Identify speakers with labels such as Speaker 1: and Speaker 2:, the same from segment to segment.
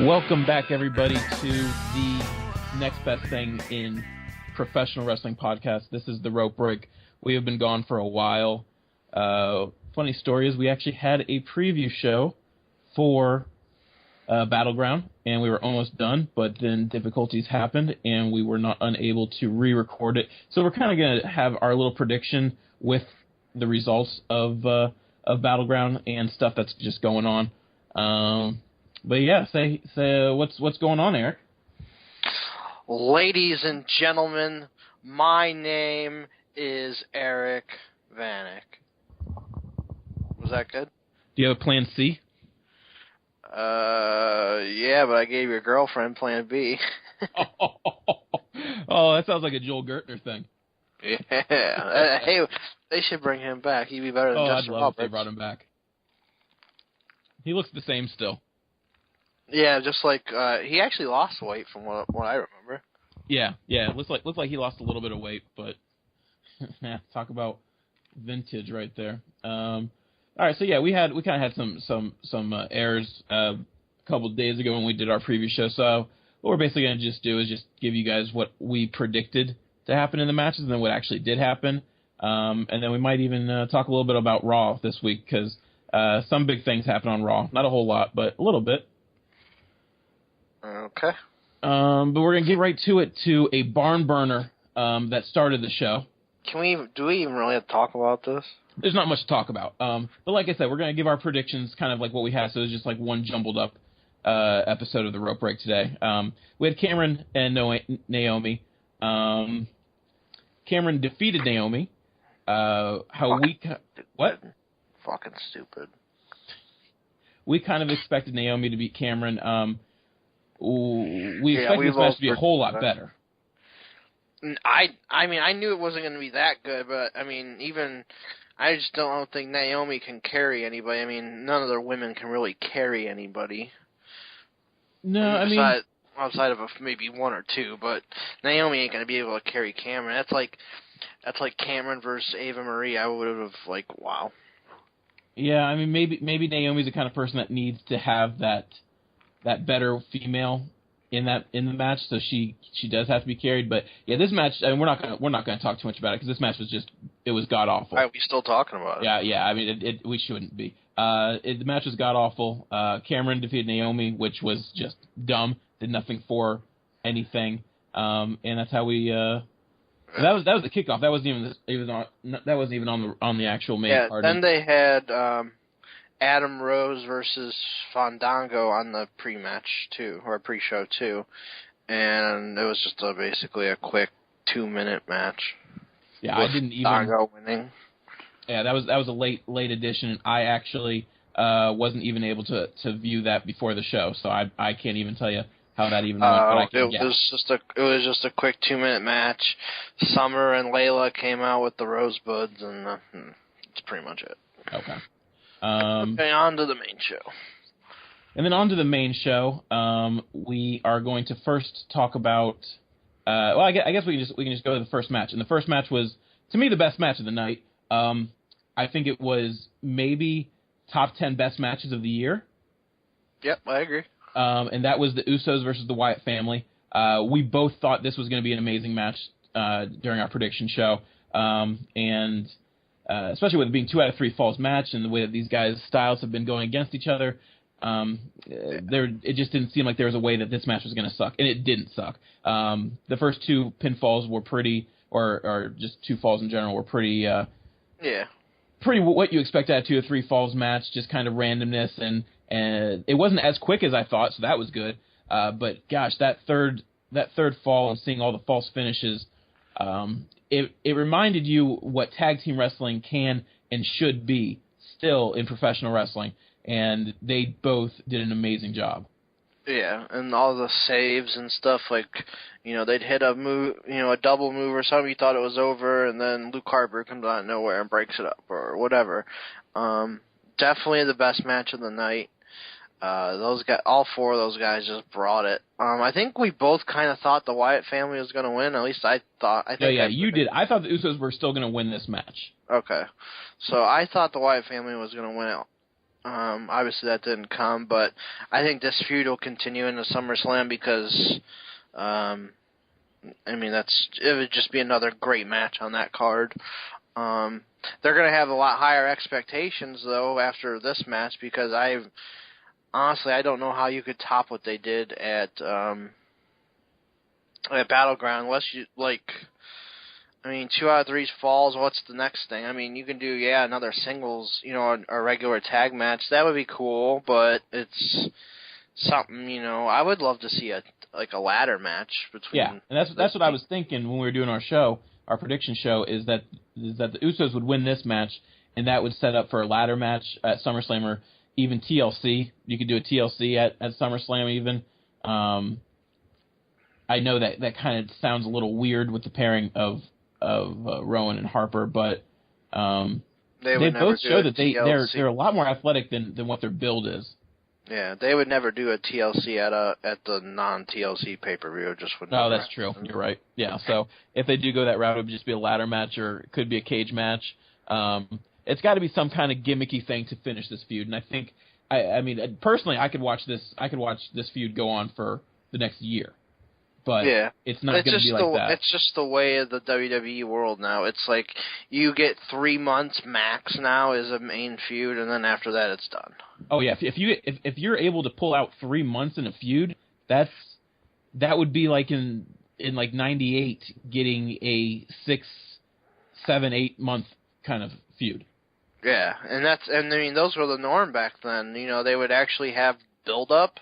Speaker 1: Welcome back, everybody, to the next best thing in professional wrestling podcast. This is The Rope Break. We have been gone for a while. Funny story is we actually had a preview show for Battleground, and we were almost done, but then difficulties happened, and we were not unable to re-record it. So we're kind of going to have our little prediction with the results of Battleground and stuff that's just going on. But yeah, say what's going on, Eric?
Speaker 2: Ladies and gentlemen, my name is Eric Vanek. Was that good?
Speaker 1: Do you have a plan C?
Speaker 2: Yeah, but I gave your girlfriend plan B.
Speaker 1: Oh, that sounds like a Joel Gertner thing.
Speaker 2: Yeah. Hey, they should bring him back. He'd be better than Justin
Speaker 1: I'd love
Speaker 2: Roberts.
Speaker 1: if they brought him back. He looks the same still.
Speaker 2: Yeah, just like he actually lost weight from what I remember.
Speaker 1: Yeah. Looks like he lost a little bit of weight, but talk about vintage right there. All right, so yeah, we kind of had some errors a couple of days ago when we did our preview show. So what we're basically going to just do is just give you guys what we predicted to happen in the matches and then what actually did happen. And then we might even talk a little bit about Raw this week because some big things happen on Raw. Not a whole lot, but a little bit.
Speaker 2: Okay.
Speaker 1: But we're going to get right to it, to a barn burner that started the show.
Speaker 2: Do we even really have to talk about this?
Speaker 1: There's not much to talk about. But like I said, we're going to give our predictions kind of like what we had, so it's just like one jumbled up episode of the Rope Break today. We had Cameron and Naomi. Cameron defeated Naomi. What?
Speaker 2: Fucking stupid.
Speaker 1: We kind of expected Naomi to beat Cameron. We expected this match to be a whole lot better.
Speaker 2: I mean, I knew it wasn't going to be that good, but I mean, I just don't think Naomi can carry anybody. I mean, none of their women can really carry anybody.
Speaker 1: No,
Speaker 2: outside of maybe one or two, but Naomi ain't going to be able to carry Cameron. That's like Cameron versus Ava Marie. I would have wow. Yeah, I mean,
Speaker 1: maybe Naomi's the kind of person that needs to have that better female in the match, so she does have to be carried. But yeah, this match, I mean, we're not gonna talk too much about it because this match was god awful.
Speaker 2: Why are we still talking about it?
Speaker 1: Yeah. I mean, we shouldn't be. The match was god awful. Cameron defeated Naomi, which was just dumb. Did nothing for anything. And that's how we. That was the kickoff. That wasn't even on the actual main card.
Speaker 2: Then they had Adam Rose versus Fandango on the pre-match too, or pre-show too, and it was just basically a quick 2-minute match.
Speaker 1: Yeah, I didn't even.
Speaker 2: Fandango winning.
Speaker 1: Yeah, that was a late addition. I actually wasn't even able to view that before the show, so I can't even tell you how that even went. But I can guess.
Speaker 2: It was just a quick 2-minute match. Summer and Layla came out with the rosebuds, and that's pretty much it.
Speaker 1: Okay.
Speaker 2: Okay, on to the main show.
Speaker 1: And then on to the main show, we are going to first talk about. I guess we can just go to the first match, and the first match was, to me, the best match of the night. I think it was maybe top 10 best matches of the year.
Speaker 2: Yep, I agree.
Speaker 1: And that was the Usos versus the Wyatt family. We both thought this was going to be an amazing match during our prediction show, and. Especially with it being 2 out of 3 falls match and the way that these guys' styles have been going against each other, it just didn't seem like there was a way that this match was going to suck, and it didn't suck. The first 2 pinfalls were pretty, or just 2 falls in general were pretty. Pretty what you expect out of 2 or 3 falls match, just kind of randomness, and it wasn't as quick as I thought, so that was good. But gosh, that third fall and seeing all the false finishes. It reminded you what tag team wrestling can and should be still in professional wrestling, and they both did an amazing job.
Speaker 2: Yeah, and all the saves and stuff, like, they'd hit a move, a double move or something, you thought it was over, and then Luke Harper comes out of nowhere and breaks it up, or whatever. Definitely the best match of the night. All 4 of those guys just brought it. I think we both kind of thought the Wyatt family was going to win. At least I thought.
Speaker 1: You did. I thought the Usos were still going to win this match.
Speaker 2: Okay, so I thought the Wyatt family was going to win it Obviously, that didn't come, but I think this feud will continue into SummerSlam because, I mean, it would just be another great match on that card. They're going to have a lot higher expectations, though, after this match because honestly, I don't know how you could top what they did at Battleground unless you, I mean, 2 out of 3 falls, what's the next thing? I mean, you can do, another singles, a regular tag match. That would be cool, but it's something, I would love to see a ladder match between...
Speaker 1: Yeah, and that's what I was thinking when we were doing our prediction show, is that the Usos would win this match, and that would set up for a ladder match at SummerSlam or even TLC. You could do a TLC at SummerSlam even. I know that kind of sounds a little weird with the pairing of Rowan and Harper, but they both show that they're a lot more athletic than what their build is.
Speaker 2: Yeah, they would never do a TLC at the non-TLC pay-per-view. It just wouldn't.
Speaker 1: Oh, that's true. You're right. Yeah, so if they do go that route, it would just be a ladder match, or it could be a cage match. It's got to be some kind of gimmicky thing to finish this feud, and I think, I mean, personally, I could watch this feud go on for the next year. But it's not going to be like that.
Speaker 2: It's just the way of the WWE world now. It's like you get 3 months max now as a main feud, and then after that, it's done.
Speaker 1: Oh yeah, if you're able to pull out 3 months in a feud, that would be like in like '98 getting a 6, 7, 8 month kind of feud.
Speaker 2: Yeah, and I mean those were the norm back then. They would actually have build up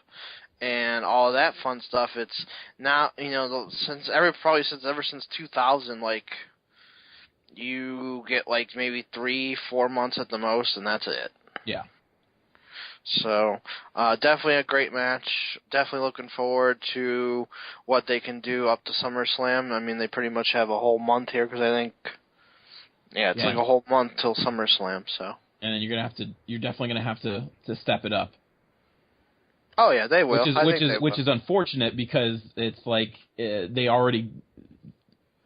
Speaker 2: and all of that fun stuff. It's now, ever since 2000, you get maybe 3-4 months at the most, and that's it.
Speaker 1: Yeah.
Speaker 2: So, definitely a great match. Definitely looking forward to what they can do up to SummerSlam. I mean, they pretty much have a whole month here because I think, it's like a whole month till SummerSlam. So. And
Speaker 1: then you're definitely gonna have to step it up.
Speaker 2: Oh yeah, they will.
Speaker 1: Which is unfortunate because it's like they already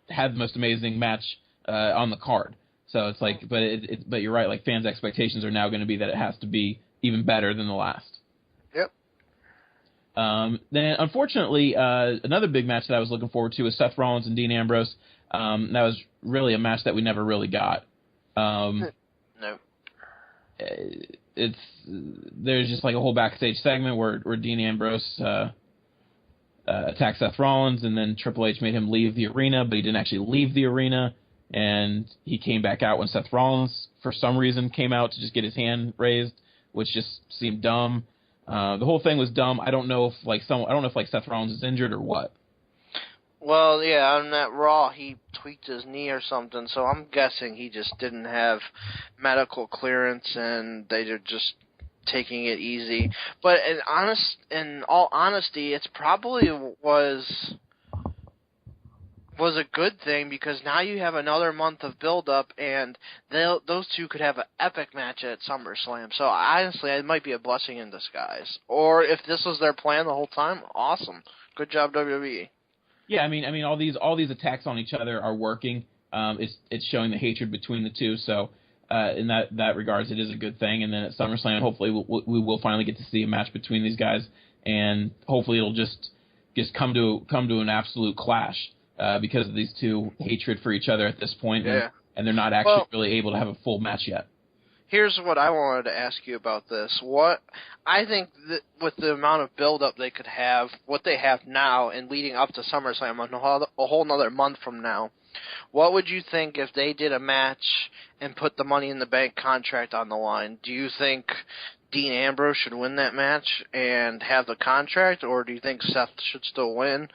Speaker 1: had the most amazing match on the card. So it's like, but you're right. Like fans' expectations are now going to be that it has to be even better than the last.
Speaker 2: Yep.
Speaker 1: Then unfortunately, another big match that I was looking forward to was Seth Rollins and Dean Ambrose. That was really a match that we never really got.
Speaker 2: No.
Speaker 1: There's just like a whole backstage segment where Dean Ambrose attacked Seth Rollins, and then Triple H made him leave the arena, but he didn't actually leave the arena, and he came back out when Seth Rollins for some reason came out to just get his hand raised, which just seemed dumb. The whole thing was dumb. I don't know if Seth Rollins is injured or what.
Speaker 2: Well, yeah, on that Raw, he tweaked his knee or something, so I'm guessing he just didn't have medical clearance, and they're just taking it easy. But in all honesty, it's probably was a good thing because now you have another month of build-up, and those two could have an epic match at SummerSlam. So honestly, it might be a blessing in disguise. Or if this was their plan the whole time, awesome. Good job, WWE.
Speaker 1: Yeah, I mean, all these attacks on each other are working. It's showing the hatred between the two. So, in that regards, it is a good thing. And then at SummerSlam, hopefully, we will finally get to see a match between these guys, and hopefully, it'll just come to an absolute clash because of these two hatred for each other at this point, and they're not actually really able to have a full match yet.
Speaker 2: Here's what I wanted to ask you about this. What I think that with the amount of build-up they could have, what they have now, and leading up to SummerSlam, a whole another month from now, what would you think if they did a match and put the Money in the Bank contract on the line? Do you think Dean Ambrose should win that match and have the contract, or do you think Seth should still win?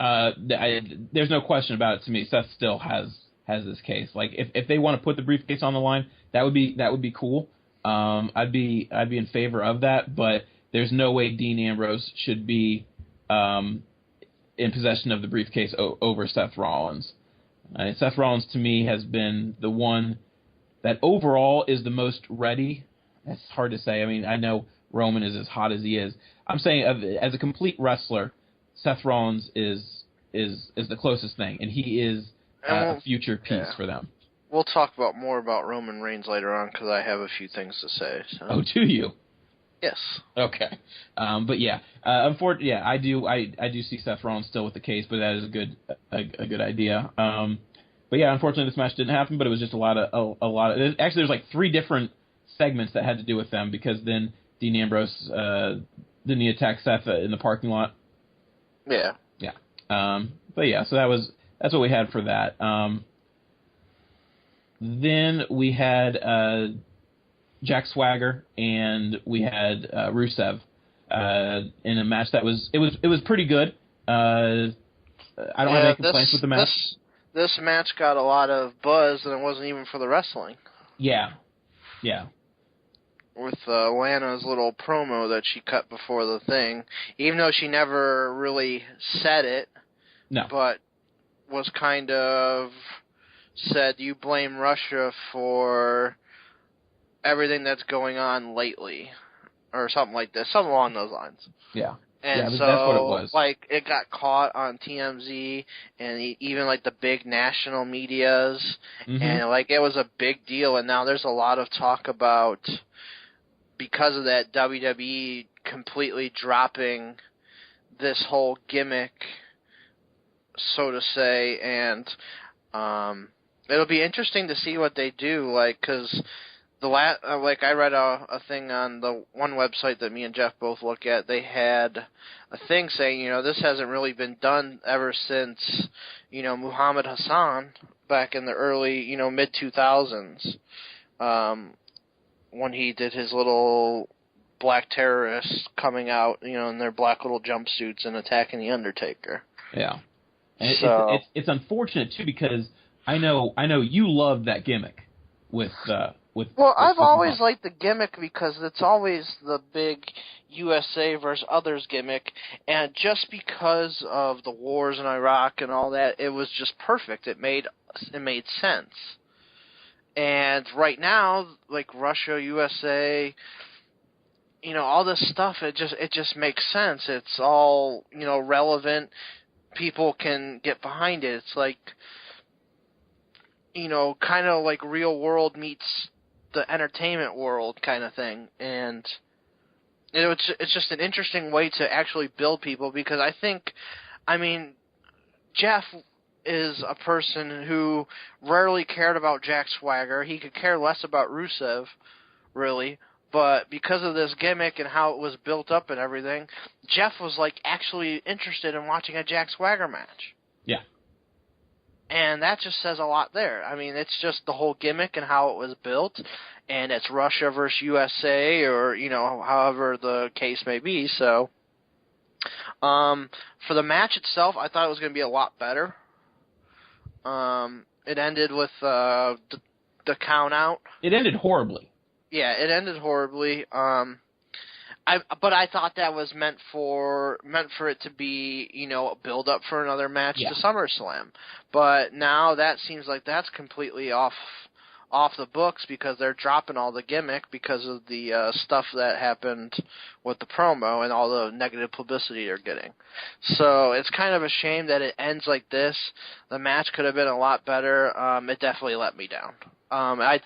Speaker 1: There's no question about it to me. Seth still has this case. Like if they want to put the briefcase on the line, that would be cool. I'd be in favor of that, but there's no way Dean Ambrose should be in possession of the briefcase over Seth Rollins. Seth Rollins to me has been the one that overall is the most ready. That's hard to say. I mean, I know Roman is as hot as he is. I'm saying as a complete wrestler, Seth Rollins is the closest thing, and he is a future piece for them.
Speaker 2: We'll talk more about Roman Reigns later on because I have a few things to say. So.
Speaker 1: Oh, do you?
Speaker 2: Yes.
Speaker 1: Okay. But yeah, unfortunately, yeah, I do see Seth Rollins still with the case, but that is a good idea. But yeah, unfortunately, this match didn't happen. But it was just a lot of. Actually, there's like 3 different segments that had to do with them because then Dean Ambrose didn't he attack Seth in the parking lot?
Speaker 2: Yeah.
Speaker 1: Yeah. But yeah, so that's what we had for that. Then we had Jack Swagger and we had Rusev in a match that was pretty good. I don't have any complaints with the match.
Speaker 2: This match got a lot of buzz, and it wasn't even for the wrestling.
Speaker 1: Yeah.
Speaker 2: With Lana's little promo that she cut before the thing, even though she never really said it.
Speaker 1: No.
Speaker 2: But was kind of said, you blame Russia for everything that's going on lately, or something like this, something along those lines.
Speaker 1: Yeah.
Speaker 2: And
Speaker 1: yeah,
Speaker 2: so,
Speaker 1: that's what it was.
Speaker 2: like, it got caught on TMZ and even, like, the big national medias, and, like, it was a big deal, and now there's a lot of talk about, because of that, WWE completely dropping this whole gimmick, so to say, and it'll be interesting to see what they do, like, because like I read a thing on the one website that me and Jeff both look at. They had a thing saying, this hasn't really been done ever since, Muhammad Hassan back in the early, mid 2000s, when he did his little black terrorists coming out, in their black little jumpsuits and attacking the Undertaker.
Speaker 1: Yeah, and
Speaker 2: so
Speaker 1: it's unfortunate too because I know you love that gimmick with.
Speaker 2: Well, I've always liked the gimmick because it's always the big USA versus others gimmick, and just because of the wars in Iraq and all that, it was just perfect. It made sense. And right now, like Russia, USA, all this stuff, it just makes sense. It's all, relevant. People can get behind it. It's like, kind of like real world meets the entertainment world kind of thing, and it's just an interesting way to actually build people because Jeff is a person who rarely cared about Jack Swagger. He could care less about Rusev, really, but because of this gimmick and how it was built up and everything, Jeff was like actually interested in watching a Jack Swagger match.
Speaker 1: Yeah.
Speaker 2: And that just says a lot there. I mean, it's just the whole gimmick and how it was built, and it's Russia versus USA, or, however the case may be. So, for the match itself, I thought it was going to be a lot better. It ended with the count out.
Speaker 1: It ended horribly.
Speaker 2: Yeah, it ended horribly. But I thought that was meant for it to be, a build up for another match to SummerSlam. But now that seems like that's completely off the books because they're dropping all the gimmick because of the stuff that happened with the promo and all the negative publicity they're getting. So it's kind of a shame that it ends like this. The match could have been a lot better. It definitely let me down. I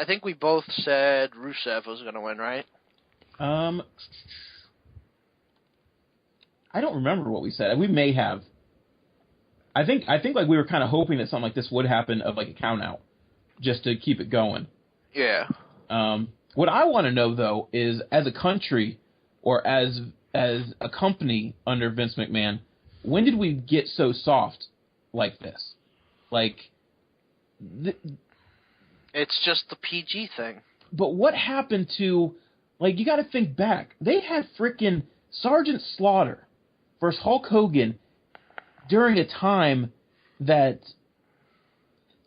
Speaker 2: think we both said Rusev was going to win, right?
Speaker 1: I don't remember what we said. We may have. I think like we were kind of hoping that something like this would happen of like a count out, just to keep it going.
Speaker 2: Yeah.
Speaker 1: What I want to know though is, as a country or as a company under Vince McMahon, when did we get so soft like this? Like,
Speaker 2: it's just the PG thing.
Speaker 1: But what happened to? Like, you got to think back. They had frickin' Sergeant Slaughter versus Hulk Hogan during a time that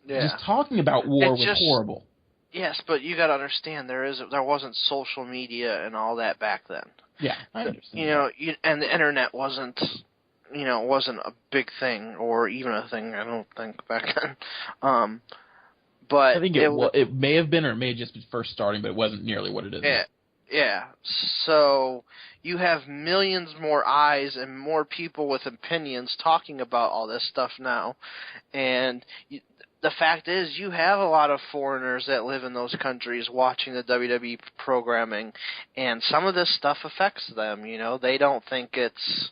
Speaker 1: just talking about war was horrible.
Speaker 2: Yes, but you got to understand there wasn't social media and all that back then.
Speaker 1: Yeah, I understand.
Speaker 2: And the internet wasn't a big thing or even a thing. I don't think back then. But
Speaker 1: I think it may have been, or it may have just been first starting, but it wasn't nearly what it is.
Speaker 2: Yeah. Yeah, so you have millions more eyes and more people with opinions talking about all this stuff now, and the fact is, you have a lot of foreigners that live in those countries watching the WWE programming, and some of this stuff affects them. They don't think it's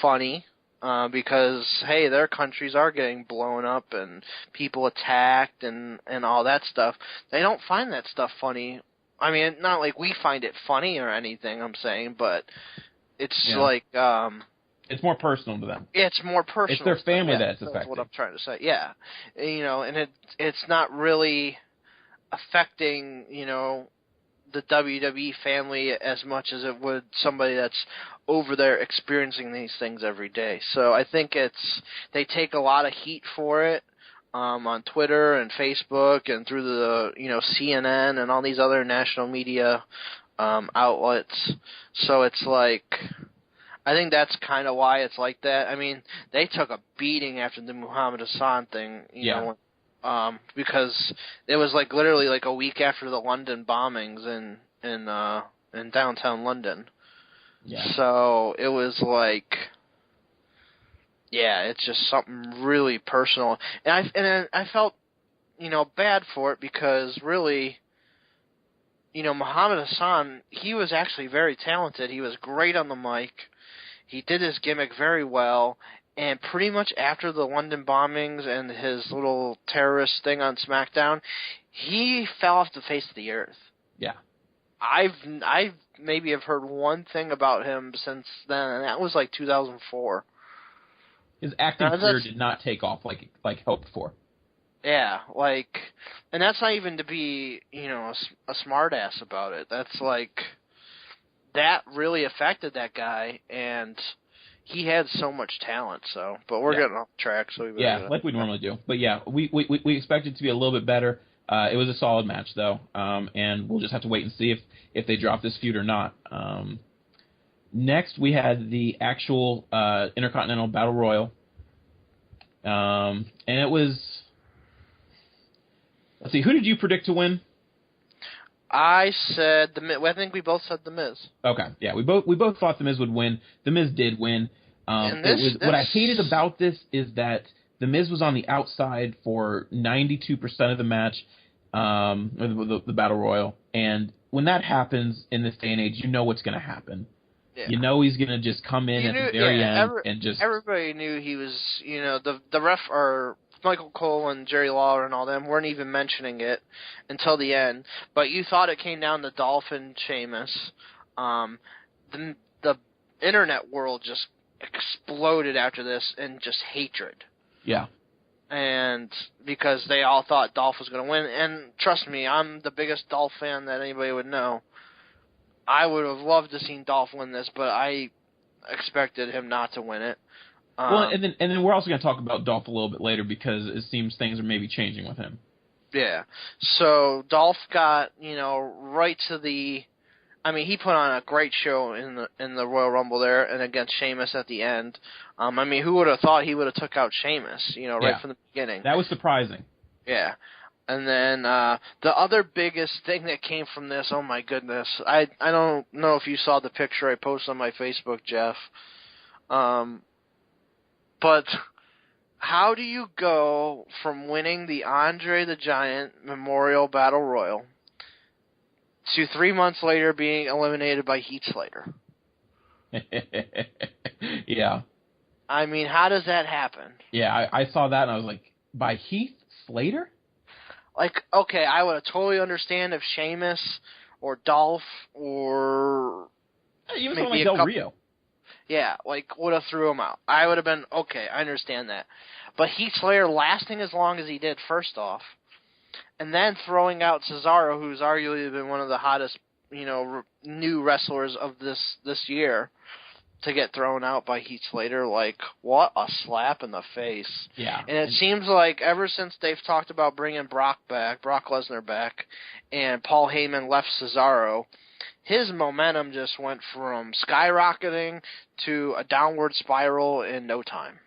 Speaker 2: funny because, hey, their countries are getting blown up and people attacked and all that stuff. They don't find that stuff funny. I mean, not like we find it funny or anything, I'm saying, but it's like...
Speaker 1: it's more personal to them.
Speaker 2: It's more personal.
Speaker 1: It's their family that's
Speaker 2: affecting.
Speaker 1: affected.
Speaker 2: That's what I'm trying to say. Yeah, and it's not really affecting the WWE family as much as it would somebody that's over there experiencing these things every day. So I think they take a lot of heat for it on Twitter and Facebook and through the CNN and all these other national media outlets. So it's like, I think that's kind of why it's like that. I mean, they took a beating after the Muhammad Hassan thing, because it was like literally like a week after the London bombings in downtown London.
Speaker 1: Yeah.
Speaker 2: So it was like, it's just something really personal, and I felt bad for it because really, Muhammad Hassan, he was actually very talented. He was great on the mic. He did his gimmick very well, and pretty much after the London bombings and his little terrorist thing on SmackDown, he fell off the face of the earth.
Speaker 1: Yeah.
Speaker 2: I've maybe have heard one thing about him since then, and that was like 2004.
Speaker 1: His acting career did not take off like hoped for.
Speaker 2: Yeah, and that's not even to be, a smart ass about it. That's like, that really affected that guy, and he had so much talent. So, but we're getting off track. So
Speaker 1: like we normally do. But yeah, we expect it to be a little bit better. It was a solid match though, and we'll just have to wait and see if they drop this feud or not. Next, we had the actual Intercontinental Battle Royal, and it was. Let's see, who did you predict to win?
Speaker 2: I said The Miz. I think we both said The Miz. Okay,
Speaker 1: yeah, we both thought The Miz would win. The Miz did win. What I hated about this is that The Miz was on the outside for 92% of the match, the Battle Royal, and when that happens in this day and age, you know what's going to happen. Yeah. You know he's going to just come in at the very end and just...
Speaker 2: Everybody knew he was, the ref or... Michael Cole and Jerry Lawler and all them weren't even mentioning it until the end. But you thought it came down to Dolph and Sheamus. The internet world just exploded after this in just hatred.
Speaker 1: Yeah.
Speaker 2: And because they all thought Dolph was going to win. And trust me, I'm the biggest Dolph fan that anybody would know. I would have loved to seen Dolph win this, but I expected him not to win it.
Speaker 1: Well, and then we're also going to talk about Dolph a little bit later because it seems things are maybe changing with him.
Speaker 2: Yeah. So Dolph got, right to the... I mean, he put on a great show in the Royal Rumble there and against Sheamus at the end. I mean, who would have thought he would have took out Sheamus, right from the beginning.
Speaker 1: That was surprising.
Speaker 2: Yeah. And then the other biggest thing that came from this, oh my goodness, I don't know if you saw the picture I posted on my Facebook, Jeff. But how do you go from winning the Andre the Giant Memorial Battle Royal to 3 months later being eliminated by Heath Slater?
Speaker 1: Yeah.
Speaker 2: I mean, how does that happen?
Speaker 1: Yeah, I saw that and I was like, by Heath Slater?
Speaker 2: Like, okay, I would have totally understand if Sheamus or Dolph or...
Speaker 1: Even someone like Del Rio.
Speaker 2: Yeah, would have threw him out. I would have been, okay, I understand that. But Heath Slater lasting as long as he did, first off, and then throwing out Cesaro, who's arguably been one of the hottest, new wrestlers of this year, to get thrown out by Heath Slater, what a slap in the face.
Speaker 1: Yeah.
Speaker 2: And it seems like ever since they've talked about bringing Brock Lesnar back, and Paul Heyman left Cesaro, his momentum just went from skyrocketing to a downward spiral in no time.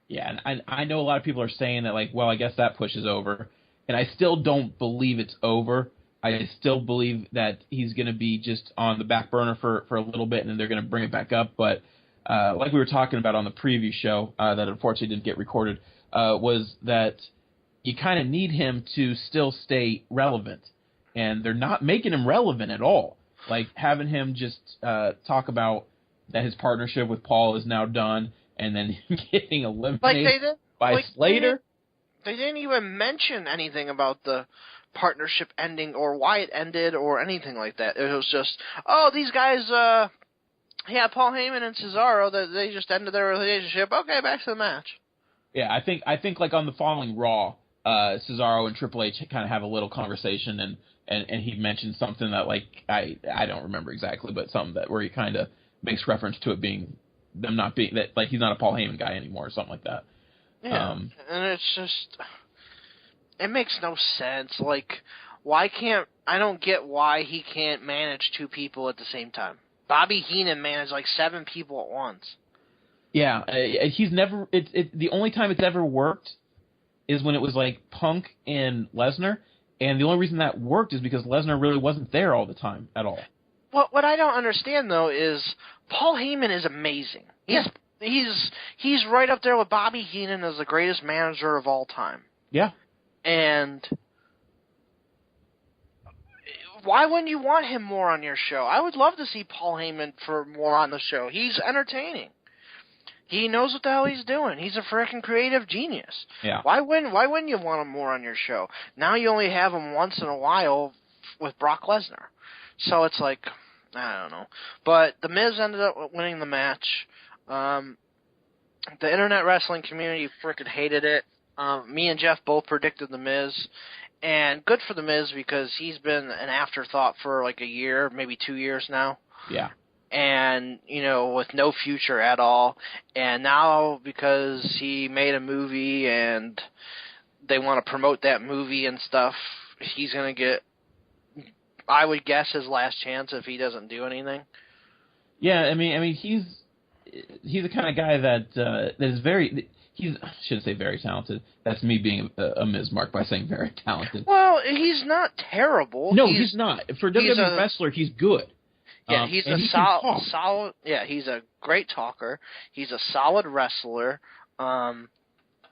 Speaker 1: Yeah, and I know a lot of people are saying that, I guess that push is over. And I still don't believe it's over. I still believe that he's going to be just on the back burner for a little bit, and then they're going to bring it back up. But like we were talking about on the preview show that unfortunately didn't get recorded, was that you kind of need him to still stay relevant. And they're not making him relevant at all. Like, having him just talk about that his partnership with Paul is now done, and then getting eliminated by Slater.
Speaker 2: They didn't even mention anything about the partnership ending or why it ended or anything like that. It was just, oh, these guys, Paul Heyman and Cesaro, they just ended their relationship. Okay, back to the match.
Speaker 1: Yeah, I think like on the following Raw, Cesaro and Triple H kind of have a little conversation, and he mentioned something that, like, I don't remember exactly, but something that where he kind of makes reference to it being them not being that, like, he's not a Paul Heyman guy anymore or something like that.
Speaker 2: Yeah, and it's just, it makes no sense. Like, I don't get why he can't manage two people at the same time. Bobby Heenan managed like 7 people at once.
Speaker 1: Yeah, he's never. The only time it's ever worked is when it was like Punk and Lesnar, and the only reason that worked is because Lesnar really wasn't there all the time at all.
Speaker 2: What I don't understand though is Paul Heyman is amazing. He's right up there with Bobby Heenan as the greatest manager of all time.
Speaker 1: Yeah.
Speaker 2: And why wouldn't you want him more on your show? I would love to see Paul Heyman for more on the show. He's entertaining. He knows what the hell he's doing. He's a freaking creative genius.
Speaker 1: Yeah.
Speaker 2: Why wouldn't you want him more on your show? Now you only have him once in a while with Brock Lesnar. So it's like, I don't know. But The Miz ended up winning the match. The internet wrestling community freaking hated it. Me and Jeff both predicted The Miz. And good for The Miz because he's been an afterthought for like a year, maybe 2 years now.
Speaker 1: Yeah.
Speaker 2: And, with no future at all. And now because he made a movie and they want to promote that movie and stuff, he's going to get, I would guess, his last chance if he doesn't do anything.
Speaker 1: Yeah, I mean, he's the kind of guy that is very. I shouldn't say very talented. That's me being a Miz mark by saying very talented.
Speaker 2: Well, he's not terrible.
Speaker 1: No, he's not. For WWE wrestler, he's good.
Speaker 2: Yeah, he's solid. Yeah, he's a great talker. He's a solid wrestler.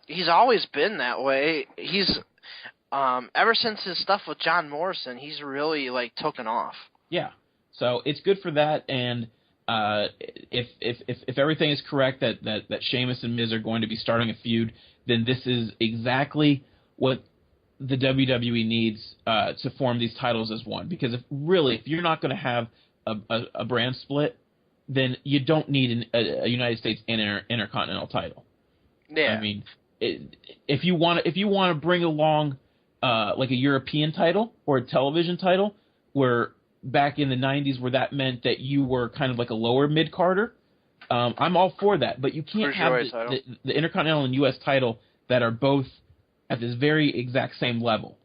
Speaker 2: He's always been that way. He's ever since his stuff with John Morrison, he's really like taken off.
Speaker 1: Yeah, so it's good for that. And if everything is correct that Sheamus and Miz are going to be starting a feud, then this is exactly what the WWE needs to form these titles as one. Because if you're not going to have a brand split, then you don't need a United States Intercontinental title.
Speaker 2: Yeah.
Speaker 1: I mean, if you want to bring along like a European title or a television title, where back in the 90s where that meant that you were kind of like a lower mid-carder, I'm all for that. But you can't have the Intercontinental and U.S. title that are both at this very exact same level.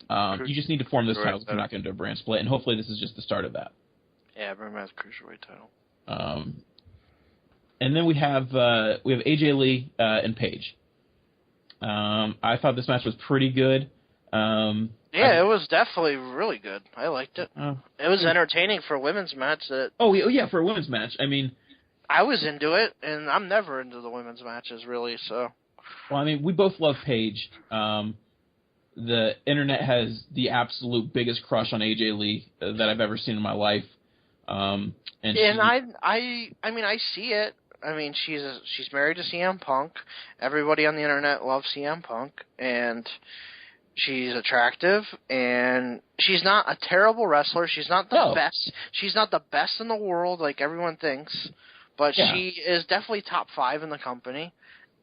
Speaker 1: You just need to form those titles if you're not going to do a brand split, and hopefully this is just the start of that.
Speaker 2: Yeah, bring back the Cruiserweight title.
Speaker 1: And then we have AJ Lee and Paige. I thought this match was pretty good.
Speaker 2: It was definitely really good. I liked it. It was entertaining for a women's match. For
Speaker 1: a women's match. I mean,
Speaker 2: I was into it, and I'm never into the women's matches, really, so.
Speaker 1: Well, I mean, we both love Paige. The internet has the absolute biggest crush on AJ Lee that I've ever seen in my life. I see it. I mean, she's married to CM Punk. Everybody on the internet loves CM Punk, and she's attractive, and she's not a terrible wrestler. She's not the best. She's not the best in the world like everyone thinks, but she is definitely top 5 in the company.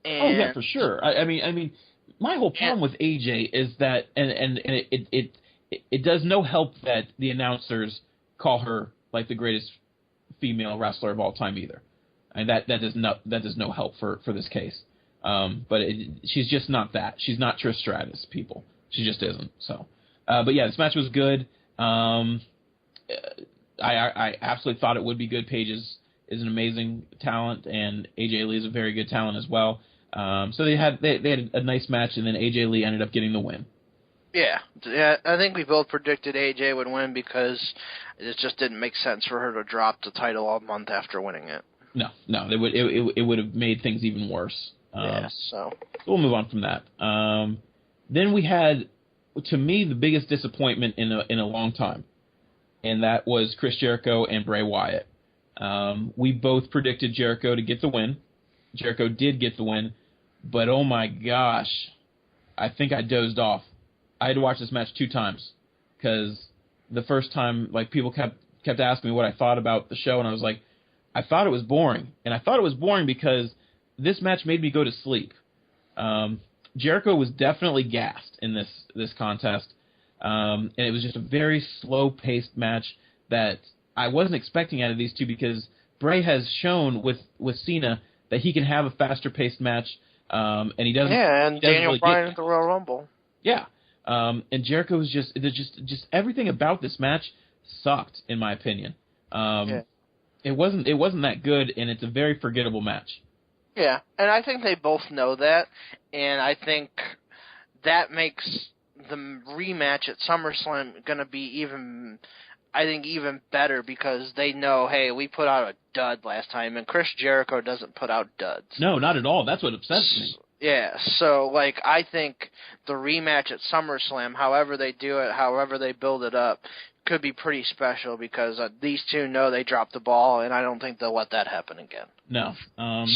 Speaker 1: And for sure. I mean, my whole problem with AJ is that, and it does no help that the announcers call her like the greatest female wrestler of all time either. And that does no help for this case. But she's just not that. She's not Trish Stratus, people. She just isn't. So, but yeah, this match was good. I absolutely thought it would be good. Paige is an amazing talent, and AJ Lee is a very good talent as well. So they had a nice match, and then AJ Lee ended up getting the win.
Speaker 2: Yeah, I think we both predicted AJ would win because it just didn't make sense for her to drop the title a month after winning it. No, it
Speaker 1: would have made things even worse.
Speaker 2: So
Speaker 1: we'll move on from that. Then we had, to me, the biggest disappointment in a long time, and that was Chris Jericho and Bray Wyatt. We both predicted Jericho to get the win. Jericho did get the win, but oh my gosh, I think I dozed off. I had to watch this match 2 times, because the first time, like, people kept asking me what I thought about the show, and I was like, I thought it was boring. And I thought it was boring because this match made me go to sleep. Jericho was definitely gassed in this contest, and it was just a very slow-paced match that I wasn't expecting out of these two, because Bray has shown with Cena that he can have a faster-paced match, and he doesn't.
Speaker 2: Yeah, and
Speaker 1: he doesn't
Speaker 2: Daniel
Speaker 1: really
Speaker 2: Bryan at the Royal Rumble.
Speaker 1: Yeah, and Jericho was just everything about this match sucked, in my opinion. It wasn't that good, and it's a very forgettable match.
Speaker 2: Yeah, and I think they both know that, and I think that makes the rematch at SummerSlam going to be even better, because they know, hey, we put out a dud last time, and Chris Jericho doesn't put out duds.
Speaker 1: No, not at all. That's what upsets me.
Speaker 2: Yeah, so, like, I think the rematch at SummerSlam, however they do it, however they build it up, could be pretty special, because these two know they dropped the ball, and I don't think they'll let that happen again.
Speaker 1: No.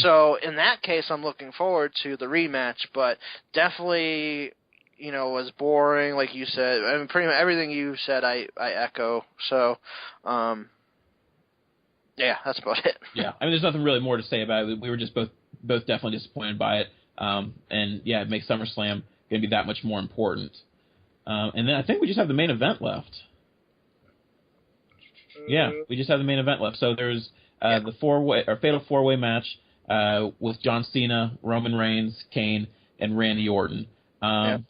Speaker 2: So, in that case, I'm looking forward to the rematch, but definitely, was boring, like you said. I mean, pretty much everything you said, I echo. So, yeah, that's about it.
Speaker 1: Yeah, I mean, there's nothing really more to say about it. We were just both definitely disappointed by it. And, yeah, it makes SummerSlam going to be that much more important. And then I think we just have the main event left. Yeah, we just have the main event left. So there's the fatal 4-way match with John Cena, Roman Reigns, Kane, and Randy Orton.
Speaker 2: I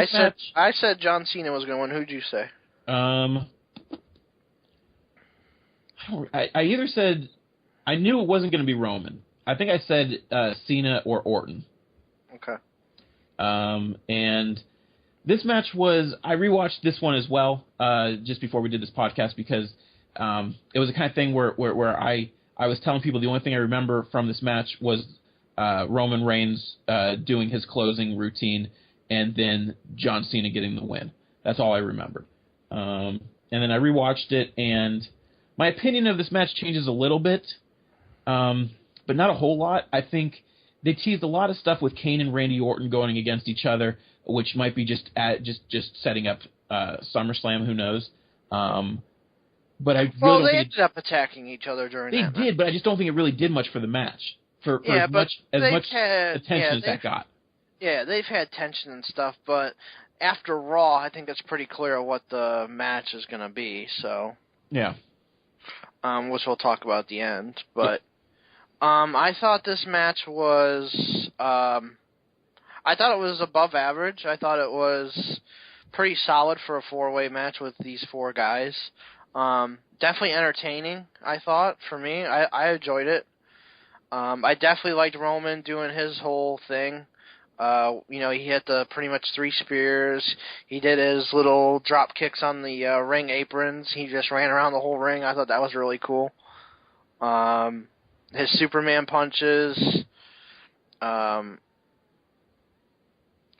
Speaker 2: said John Cena was going to win. Who'd you say?
Speaker 1: I either said, I knew it wasn't going to be Roman. I think I said Cena or Orton.
Speaker 2: Okay.
Speaker 1: And this match was, I rewatched this one as well, just before we did this podcast, because it was the kind of thing where I was telling people the only thing I remember from this match was Roman Reigns doing his closing routine, and then John Cena getting the win. That's all I remembered. And then I rewatched it, and my opinion of this match changes a little bit, but not a whole lot. I think they teased a lot of stuff with Kane and Randy Orton going against each other, which might be just setting up SummerSlam. Who knows? But I really
Speaker 2: they ended up attacking each other during that match.
Speaker 1: They did, but I just don't think it really did much for the match. For as much attention as that got.
Speaker 2: Yeah, they've had tension and stuff, but after Raw, I think it's pretty clear what the match is going to be. So
Speaker 1: yeah,
Speaker 2: which we'll talk about at the end. But I thought this match was, I thought it was above average. I thought it was pretty solid for a 4-way match with these 4 guys. Definitely entertaining, I thought, for me. I enjoyed it. I definitely liked Roman doing his whole thing. He hit the pretty much 3 spears. He did his little drop kicks on the ring aprons. He just ran around the whole ring. I thought that was really cool. His Superman punches.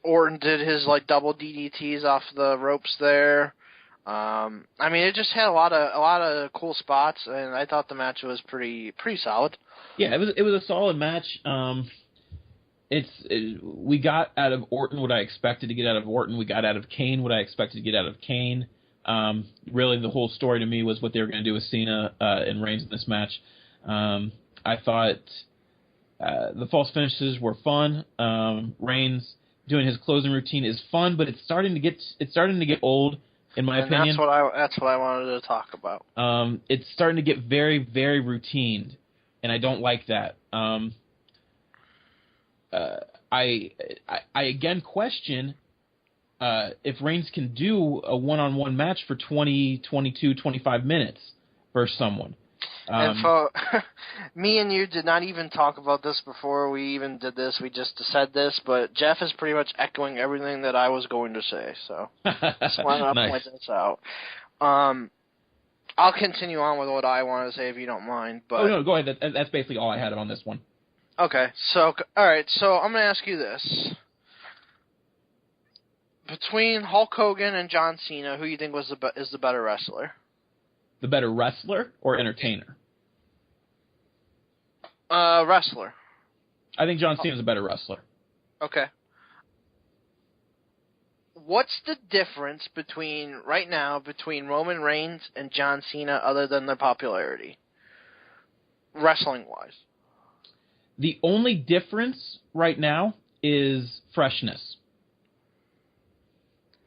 Speaker 2: Orton did his double DDTs off the ropes there. I mean, it just had a lot of cool spots, and I thought the match was pretty solid.
Speaker 1: Yeah, it was a solid match. We got out of Orton what I expected to get out of Orton. We got out of Kane what I expected to get out of Kane. Really, the whole story to me was what they were going to do with Cena and Reigns in this match. I thought the false finishes were fun. Reigns doing his closing routine is fun, but it's starting to get old, in my opinion.
Speaker 2: That's what I wanted to talk about.
Speaker 1: It's starting to get very, very routine, and I don't like that. I again question if Reigns can do a one-on-one match for 20, 22, 25 minutes versus someone.
Speaker 2: And for me and you did not even talk about this before we even did this. We just said this, but Jeff is pretty much echoing everything that I was going to say. So just wanted to point this out. I'll continue on with what I want to say if you don't mind. But
Speaker 1: no, go ahead. That's basically all I had on this one.
Speaker 2: Okay, so all right, so I'm going to ask you this. Between Hulk Hogan and John Cena, who you think is the better wrestler?
Speaker 1: The better wrestler or entertainer?
Speaker 2: Wrestler.
Speaker 1: I think John Cena's a better wrestler.
Speaker 2: Okay. What's the difference right now between Roman Reigns and John Cena other than their popularity? Wrestling-wise.
Speaker 1: The only difference right now is freshness.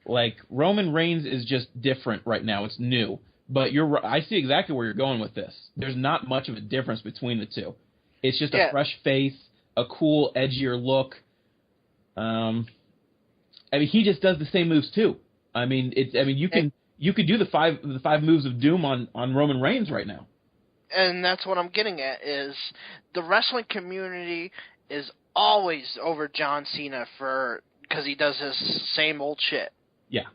Speaker 1: Like, Roman Reigns is just different right now. It's new. But I see exactly where you're going with this. There's not much of a difference between the two. It's just a fresh face, a cool, edgier look. I mean, he just does the same moves too. I mean, you could do the five moves of doom on Roman Reigns right now.
Speaker 2: And that's what I'm getting at, is the wrestling community is always over John Cena because he does his same old shit.
Speaker 1: Yeah.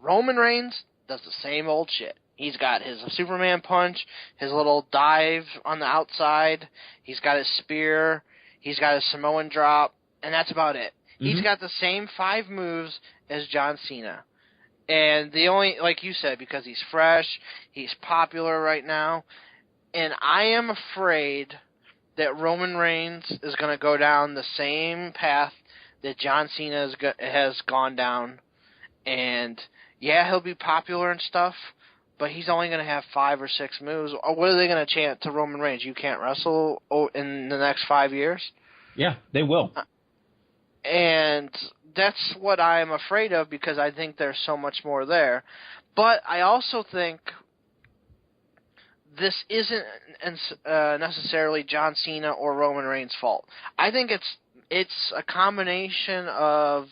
Speaker 2: Roman Reigns does the same old shit. He's got his Superman punch, his little dive on the outside. He's got his spear. He's got his Samoan drop, and that's about it. Mm-hmm. He's got the same 5 moves as John Cena. And the only, like you said, because he's fresh, he's popular right now. And I am afraid that Roman Reigns is going to go down the same path that John Cena has gone down. And, yeah, he'll be popular and stuff, but he's only going to have 5 or 6 moves. What are they going to chant to Roman Reigns? You can't wrestle in the next 5 years?
Speaker 1: Yeah, they will.
Speaker 2: And that's what I'm afraid of, because I think there's so much more there. But I also think this isn't necessarily John Cena or Roman Reigns' fault. I think it's a combination of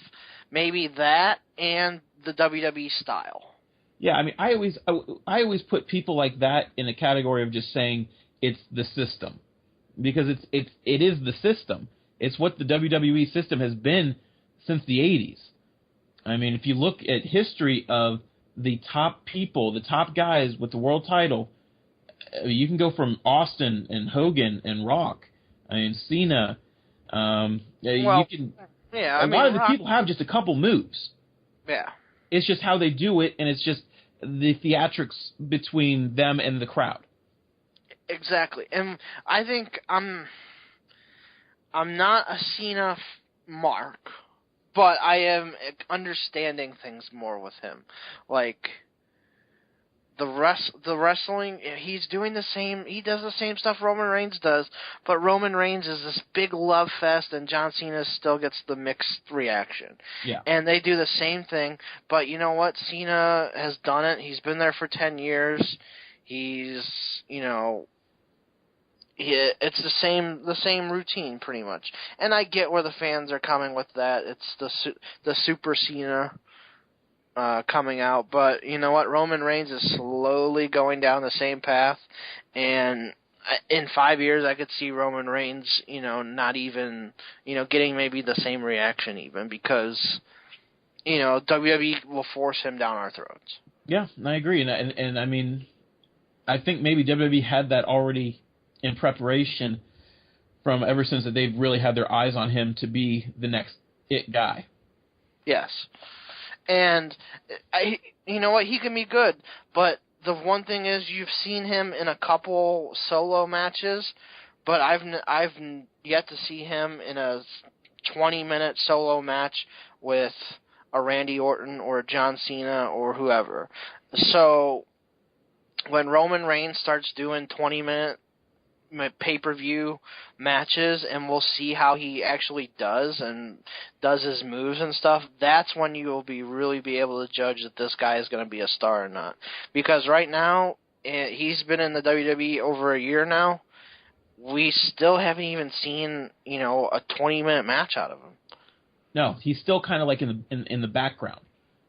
Speaker 2: maybe that and the WWE style.
Speaker 1: Yeah, I mean, I always put people like that in a category of just saying it's the system, because it is the system. It's what the WWE system has been since the 80s. I mean, if you look at history of the top people, the top guys with the world title, you can go from Austin and Hogan and Rock. I mean, Cena. A lot of the people have just a couple moves.
Speaker 2: Yeah.
Speaker 1: It's just how they do it, and it's just the theatrics between them and the crowd.
Speaker 2: Exactly. And I think I'm not a Cena mark, but I am understanding things more with him. Like, the wrestling, he's doing the same, he does the same stuff Roman Reigns does, but Roman Reigns is this big love fest, and John Cena still gets the mixed reaction.
Speaker 1: Yeah.
Speaker 2: And they do the same thing, but you know what? Cena has done it. He's been there for 10 years. He's, it's the same routine pretty much. And I get where the fans are coming with that. It's the Super Cena coming out, but you know what? Roman Reigns is slowly going down the same path, and in 5 years I could see Roman Reigns, not even, getting maybe the same reaction even, because, WWE will force him down our throats.
Speaker 1: Yeah, I agree, and I mean, I think maybe WWE had that already in preparation from ever since that they've really had their eyes on him to be the next it guy.
Speaker 2: Yes. And you know what? He can be good, but the one thing is, you've seen him in a couple solo matches, but I've yet to see him in a 20-minute solo match with a Randy Orton or a John Cena or whoever. So when Roman Reigns starts doing 20-minute pay-per-view matches, and we'll see how he actually does his moves and stuff, that's when you will really be able to judge that this guy is going to be a star or not. Because right now, he's been in the WWE over a year now. We still haven't even seen, a 20-minute match out of him.
Speaker 1: No, he's still kind of like in the background.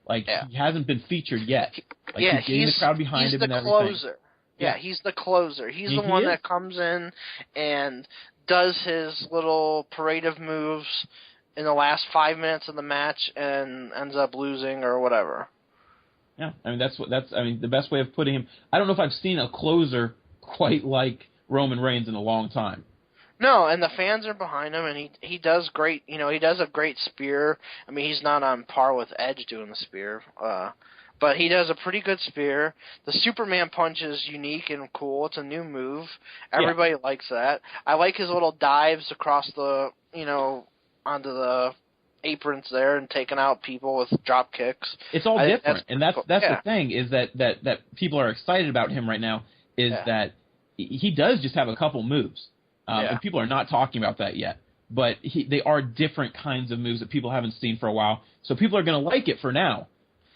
Speaker 1: Like, He hasn't been featured yet. Like, he's getting the crowd behind him and everything. He's the closer.
Speaker 2: Yeah, he's the closer. He's the one that comes in and does his little parade of moves in the last 5 minutes of the match and ends up losing or whatever.
Speaker 1: Yeah, I mean that's the best way of putting him. I don't know if I've seen a closer quite like Roman Reigns in a long time.
Speaker 2: No, and the fans are behind him, and he does great. You know, he does a great spear. I mean, he's not on par with Edge doing the spear, but he does a pretty good spear. The Superman punch is unique and cool. It's a new move. Everybody likes that. I like his little dives across the, onto the aprons there and taking out people with drop kicks.
Speaker 1: It's all different, and that's the thing is that people are excited about him right now is that he does just have a couple moves. And people are not talking about that yet. But they are different kinds of moves that people haven't seen for a while. So people are going to like it for now.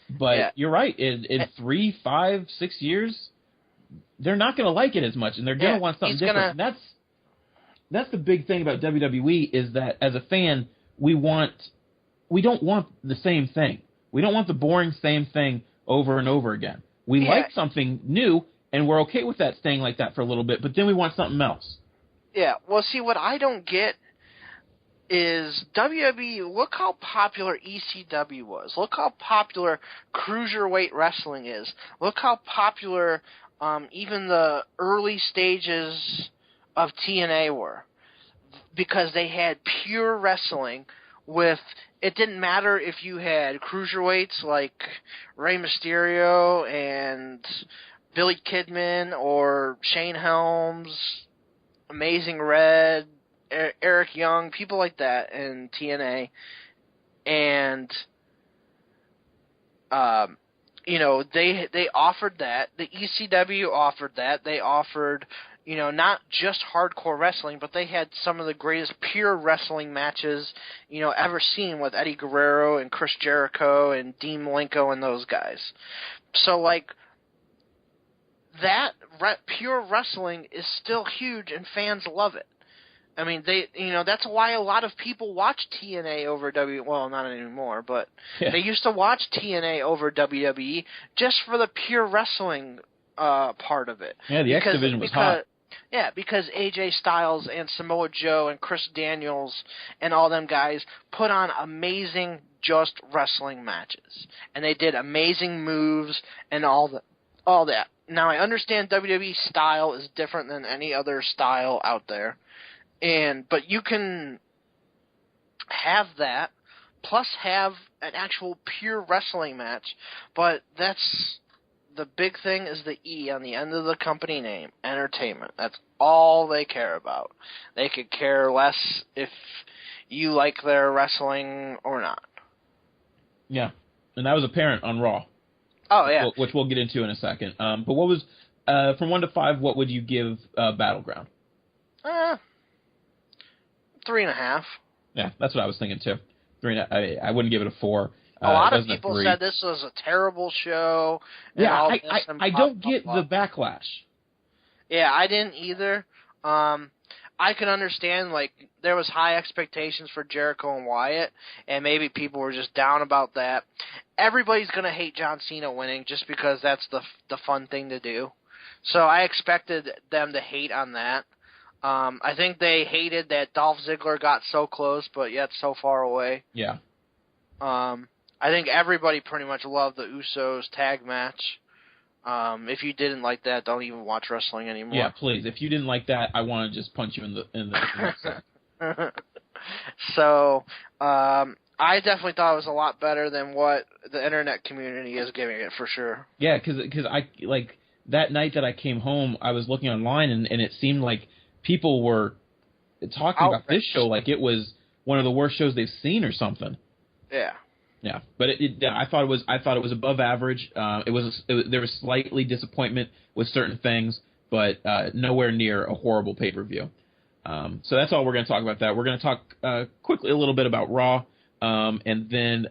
Speaker 1: But you're right. In 3, 5, 6 years, they're not going to like it as much, and they're going to want something different. And that's the big thing about WWE is that as a fan, we don't want the same thing. We don't want the boring same thing over and over again. We like something new, and we're okay with that staying like that for a little bit, but then we want something else.
Speaker 2: Yeah, well, see, what I don't get is WWE, look how popular ECW was. Look how popular Cruiserweight Wrestling is. Look how popular even the early stages of TNA were. Because they had pure wrestling with, it didn't matter if you had Cruiserweights like Rey Mysterio and Billy Kidman or Shane Helms, Amazing Red, Eric Young, people like that in TNA, and they offered that. The ECW offered that. They offered not just hardcore wrestling, but they had some of the greatest pure wrestling matches ever seen with Eddie Guerrero and Chris Jericho and Dean Malenko and those guys. So that pure wrestling is still huge, and fans love it. I mean, that's why a lot of people watch TNA over well, not anymore, but they used to watch TNA over WWE just for the pure wrestling part of it.
Speaker 1: Yeah, the X Division was hot.
Speaker 2: Yeah, because AJ Styles and Samoa Joe and Chris Daniels and all them guys put on amazing just wrestling matches, and they did amazing moves and all that. Now, I understand WWE style is different than any other style out there, but you can have that, plus have an actual pure wrestling match, but that's the big thing is the E on the end of the company name, entertainment. That's all they care about. They could care less if you like their wrestling or not.
Speaker 1: Yeah, and that was apparent on Raw.
Speaker 2: Oh, yeah.
Speaker 1: Which we'll get into in a second. But what was, from 1 to 5, what would you give Battleground?
Speaker 2: 3.5.
Speaker 1: Yeah, that's what I was thinking too. 3.5. I wouldn't give it a 4.
Speaker 2: A lot of people said this was a terrible show.
Speaker 1: Yeah, I don't get the backlash.
Speaker 2: Yeah, I didn't either. I can understand, there was high expectations for Jericho and Wyatt, and maybe people were just down about that. Everybody's going to hate John Cena winning just because that's the fun thing to do. So I expected them to hate on that. I think they hated that Dolph Ziggler got so close, but yet so far away.
Speaker 1: Yeah.
Speaker 2: I think everybody pretty much loved the Usos tag match. If you didn't like that, don't even watch wrestling anymore.
Speaker 1: Yeah, please. If you didn't like that, I want to just punch you in the sack.
Speaker 2: So, I definitely thought it was a lot better than what the internet community is giving it, for sure.
Speaker 1: Yeah, because I that night that I came home, I was looking online, and it seemed like people were talking about this show like it was one of the worst shows they've seen or something.
Speaker 2: Yeah.
Speaker 1: Yeah, but I thought it was above average. There was slightly disappointment with certain things, but nowhere near a horrible pay-per-view. So that's all we're going to talk about. That we're going to talk quickly a little bit about Raw, and then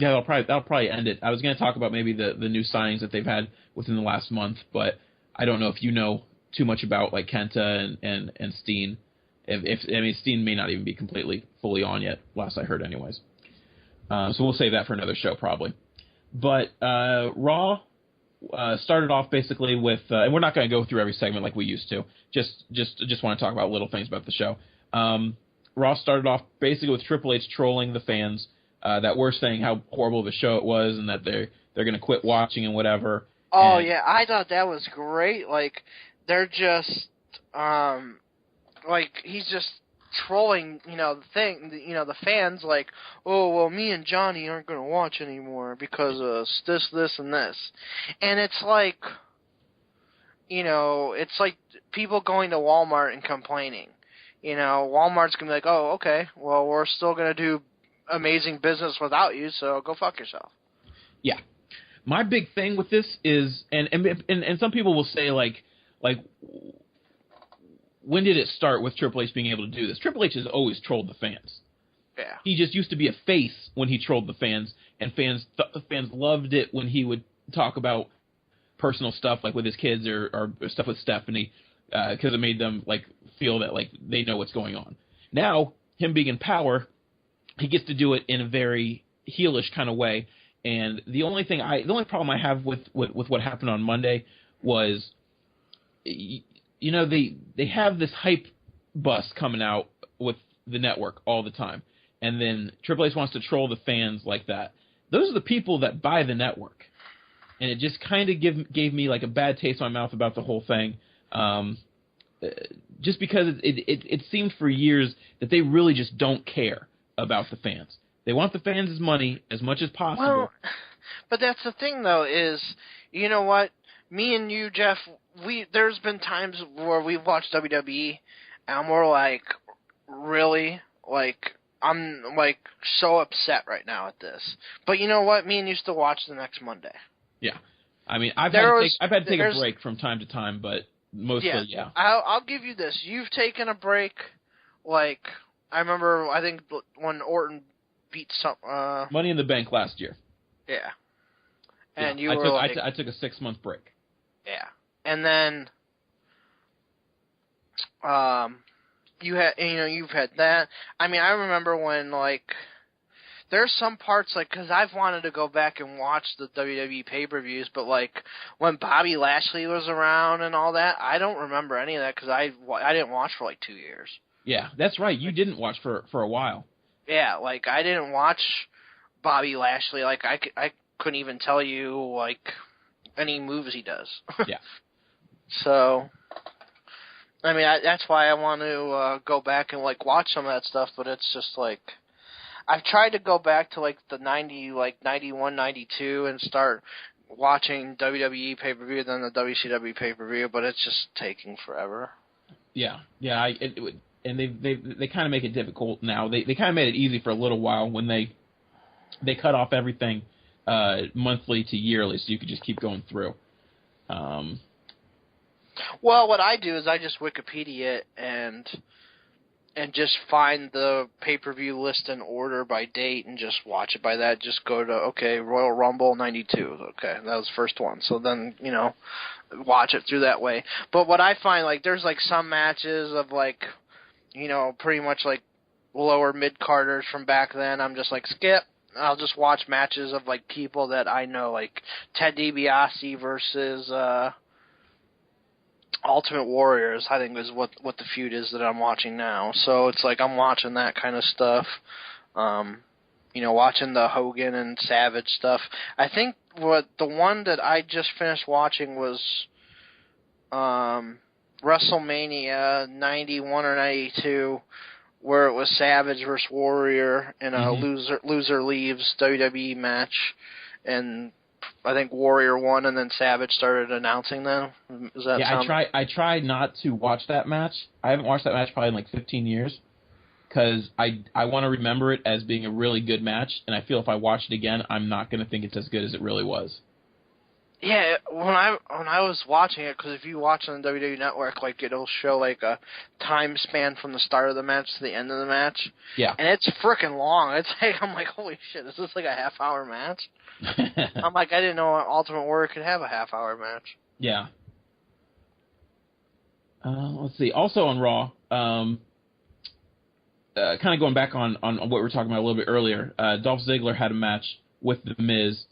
Speaker 1: that'll probably end it. I was going to talk about maybe the new signings that they've had within the last month, but I don't know if you know too much about Kenta and Steen. Steen may not even be fully on yet, last I heard anyways. So we'll save that for another show probably. But Raw started off basically with, and we're not going to go through every segment like we used to. Just want to talk about little things about the show. Raw started off basically with Triple H trolling the fans that were saying how horrible the show it was and that they're going to quit watching and whatever.
Speaker 2: Oh, yeah, I thought that was great. They're just like he's just trolling, the fans, like, oh, well, me and Johnny aren't going to watch anymore because of this, and this. And it's like, it's like people going to Walmart and complaining. Walmart's going to be like, oh, okay, well, we're still going to do amazing business without you, so go fuck yourself.
Speaker 1: Yeah. My big thing with this is, and some people will say, like, when did it start with Triple H being able to do this? Triple H has always trolled the fans.
Speaker 2: Yeah.
Speaker 1: He just used to be a face when he trolled the fans, and fans loved it when he would talk about personal stuff, like with his kids or stuff with Stephanie, because it made them like feel that like they know what's going on. Now, him being in power, he gets to do it in a very heelish kind of way. And the only problem I have with what happened on Monday was, they have this hype bus coming out with the network all the time, and then Triple H wants to troll the fans like that. Those are the people that buy the network, and it just kind of gave me like a bad taste in my mouth about the whole thing, just because it seemed for years that they really just don't care about the fans. They want the fans' money as much as possible.
Speaker 2: Well, but that's the thing, though, is, you know what? Me and you, Jeff, there's been times where we've watched WWE, and we're like, really? Like, I'm, like, so upset right now at this. But you know what? Me and you still watch the next Monday.
Speaker 1: Yeah. I mean, I've had to take a break from time to time, but mostly, yeah.
Speaker 2: I'll give you this. You've taken a break, like, I remember, I think, when Orton beat some...
Speaker 1: Money in the Bank last year.
Speaker 2: Yeah. And
Speaker 1: yeah,
Speaker 2: you were
Speaker 1: I took a 6-month break.
Speaker 2: Yeah. And then you've had that. I mean, I remember when, like, there's some parts, like, because I've wanted to go back and watch the WWE pay-per-views, but, like, when Bobby Lashley was around and all that, I don't remember any of that because I didn't watch for, like, 2 years.
Speaker 1: Yeah, that's right. You didn't watch for a while.
Speaker 2: Yeah, like, I didn't watch Bobby Lashley. Like, I couldn't even tell you, like, any moves he does.
Speaker 1: Yeah.
Speaker 2: So, I mean, that's why I want to go back and, like, watch some of that stuff, but it's just, like, I've tried to go back to, like, the 91, 92 and start watching WWE pay-per-view, then the WCW pay-per-view, but it's just taking forever.
Speaker 1: Yeah, and they kind of make it difficult now. They kind of made it easy for a little while when they cut off everything monthly to yearly, so you could just keep going through.
Speaker 2: Well, what I do is I just Wikipedia it and just find the pay-per-view list in order by date and just watch it by that. Just go to, Royal Rumble 92. Okay, that was the first one. So then, watch it through that way. But what I find, like, there's, like, some matches of, like, pretty much, like, lower mid-carders from back then. I'm just like, skip. I'll just watch matches of, like, people that I know, like Ted DiBiase versus Ultimate Warriors, I think is what the feud is that I'm watching now. So it's like I'm watching that kind of stuff. Watching the Hogan and Savage stuff. I think the one that I just finished watching was WrestleMania 91 or 92, where it was Savage versus Warrior in a loser leaves WWE match, and I think Warrior won, and then Savage started announcing them. Does that sound...
Speaker 1: I tried not to watch that match. I haven't watched that match probably in like 15 years, because I want to remember it as being a really good match, and I feel if I watch it again, I'm not going to think it's as good as it really was.
Speaker 2: Yeah, when I was watching it, because if you watch on the WWE Network, like, it'll show, like, a time span from the start of the match to the end of the match.
Speaker 1: Yeah. And
Speaker 2: it's freaking long. It's like, I'm like, holy shit, is this like a half-hour match? I'm like, I didn't know Ultimate Warrior could have a half-hour match.
Speaker 1: Yeah. Let's see. Also on Raw, kind of going back on what we were talking about a little bit earlier, Dolph Ziggler had a match with The Miz,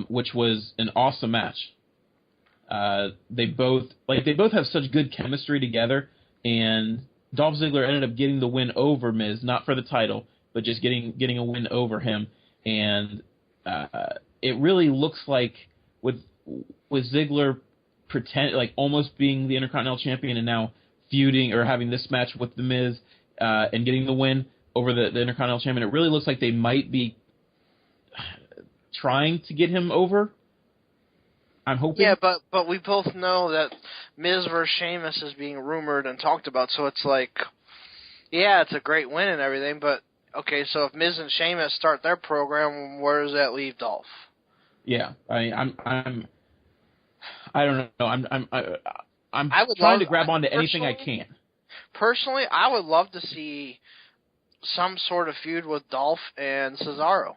Speaker 1: which was an awesome match. They both have such good chemistry together, and Dolph Ziggler ended up getting the win over Miz, not for the title, but just getting a win over him. And it really looks like with Ziggler almost being the Intercontinental Champion and now feuding or having this match with The Miz and getting the win over the Intercontinental Champion. It really looks like they might be trying to get him over. I'm hoping.
Speaker 2: Yeah, but we both know that Miz versus Sheamus is being rumored and talked about, so it's like, yeah, it's a great win and everything, but okay, so if Miz and Sheamus start their program, where does that leave Dolph?
Speaker 1: Yeah, I don't know. I'm trying to grab onto anything I can.
Speaker 2: Personally, I would love to see some sort of feud with Dolph and Cesaro.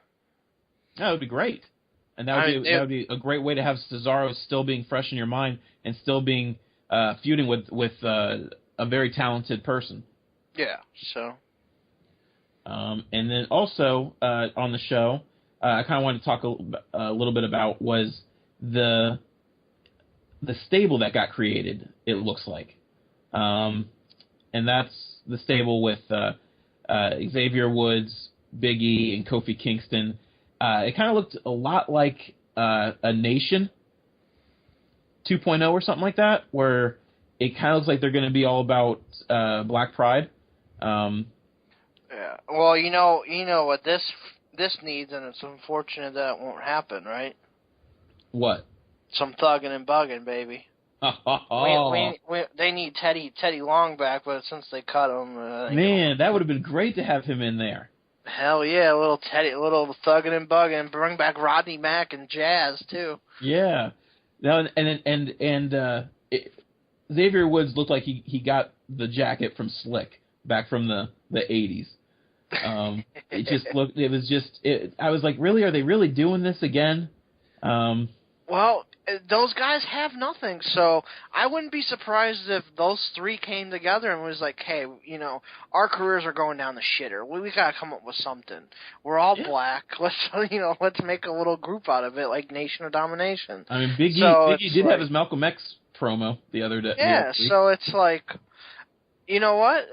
Speaker 1: That would be great. And that would be a great way to have Cesaro still being fresh in your mind and still being feuding with a very talented person.
Speaker 2: Yeah, so.
Speaker 1: And then also on the show, I kind of wanted to talk a little bit about was the stable that got created, it looks like. And that's the stable with Xavier Woods, Big E, and Kofi Kingston. It kind of looked a lot like a Nation 2.0 or something like that, where it kind of looks like they're going to be all about Black Pride.
Speaker 2: Yeah. Well, you know what this needs, and it's unfortunate that it won't happen, right?
Speaker 1: What?
Speaker 2: Some thugging and bugging, baby. They need Teddy Long back, but since they cut him,
Speaker 1: man, that would have been great to have him in there.
Speaker 2: Hell yeah, little thugging and bugging. Bring back Rodney Mack and Jazz too.
Speaker 1: Yeah. Now Xavier Woods looked like he got the jacket from Slick back from the 80s. It just looked. It was just. I was like, really? Are they really doing this again?
Speaker 2: Well, those guys have nothing, so I wouldn't be surprised if those three came together and was like, hey, our careers are going down the shitter. We gotta come up with something. We're all black. Let's make a little group out of it, like Nation of Domination.
Speaker 1: I mean, Big E did have his Malcolm X promo the other day.
Speaker 2: Yeah, so it's like, you know what?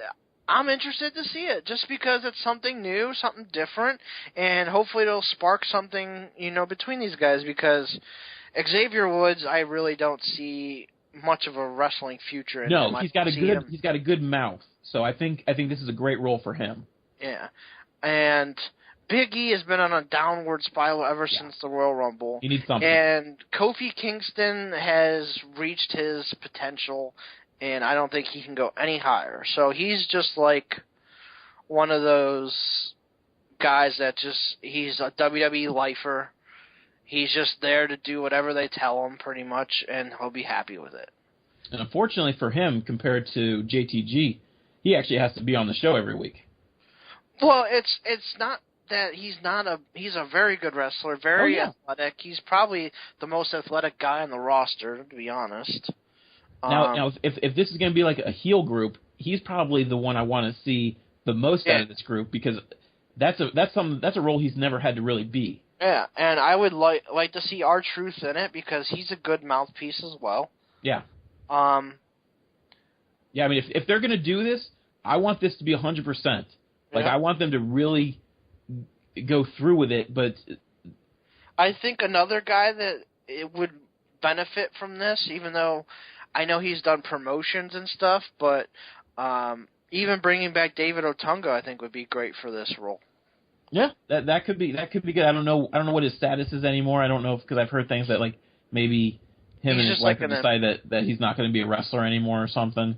Speaker 2: I'm interested to see it, just because it's something new, something different, and hopefully it'll spark something, between these guys, because Xavier Woods, I really don't see much of a wrestling future in him.
Speaker 1: No, he's got a good mouth. So I think this is a great role for him.
Speaker 2: Yeah. And Big E has been on a downward spiral ever since the Royal Rumble.
Speaker 1: He needs something.
Speaker 2: And Kofi Kingston has reached his potential, and I don't think he can go any higher. So he's just like one of those guys that he's a WWE lifer. He's just there to do whatever they tell him, pretty much, and he'll be happy with it.
Speaker 1: And unfortunately for him, compared to JTG, he actually has to be on the show every week.
Speaker 2: Well, it's not that he's a very good wrestler, very athletic. He's probably the most athletic guy on the roster, to be honest.
Speaker 1: Now, if this is going to be like a heel group, he's probably the one I want to see the most out of this group, because that's a role he's never had to really be.
Speaker 2: Yeah, and I would like to see R-Truth in it, because he's a good mouthpiece as well.
Speaker 1: Yeah. Yeah, I mean, if they're going to do this, I want this to be 100%. Like, I want them to really go through with it, but
Speaker 2: I think another guy that it would benefit from this, even though I know he's done promotions and stuff, but even bringing back David Otunga, I think, would be great for this role.
Speaker 1: Yeah, that could be good. I don't know what his status is anymore. I don't know, because I've heard things that like maybe him and his wife have decided that he's not going to be a wrestler anymore or something.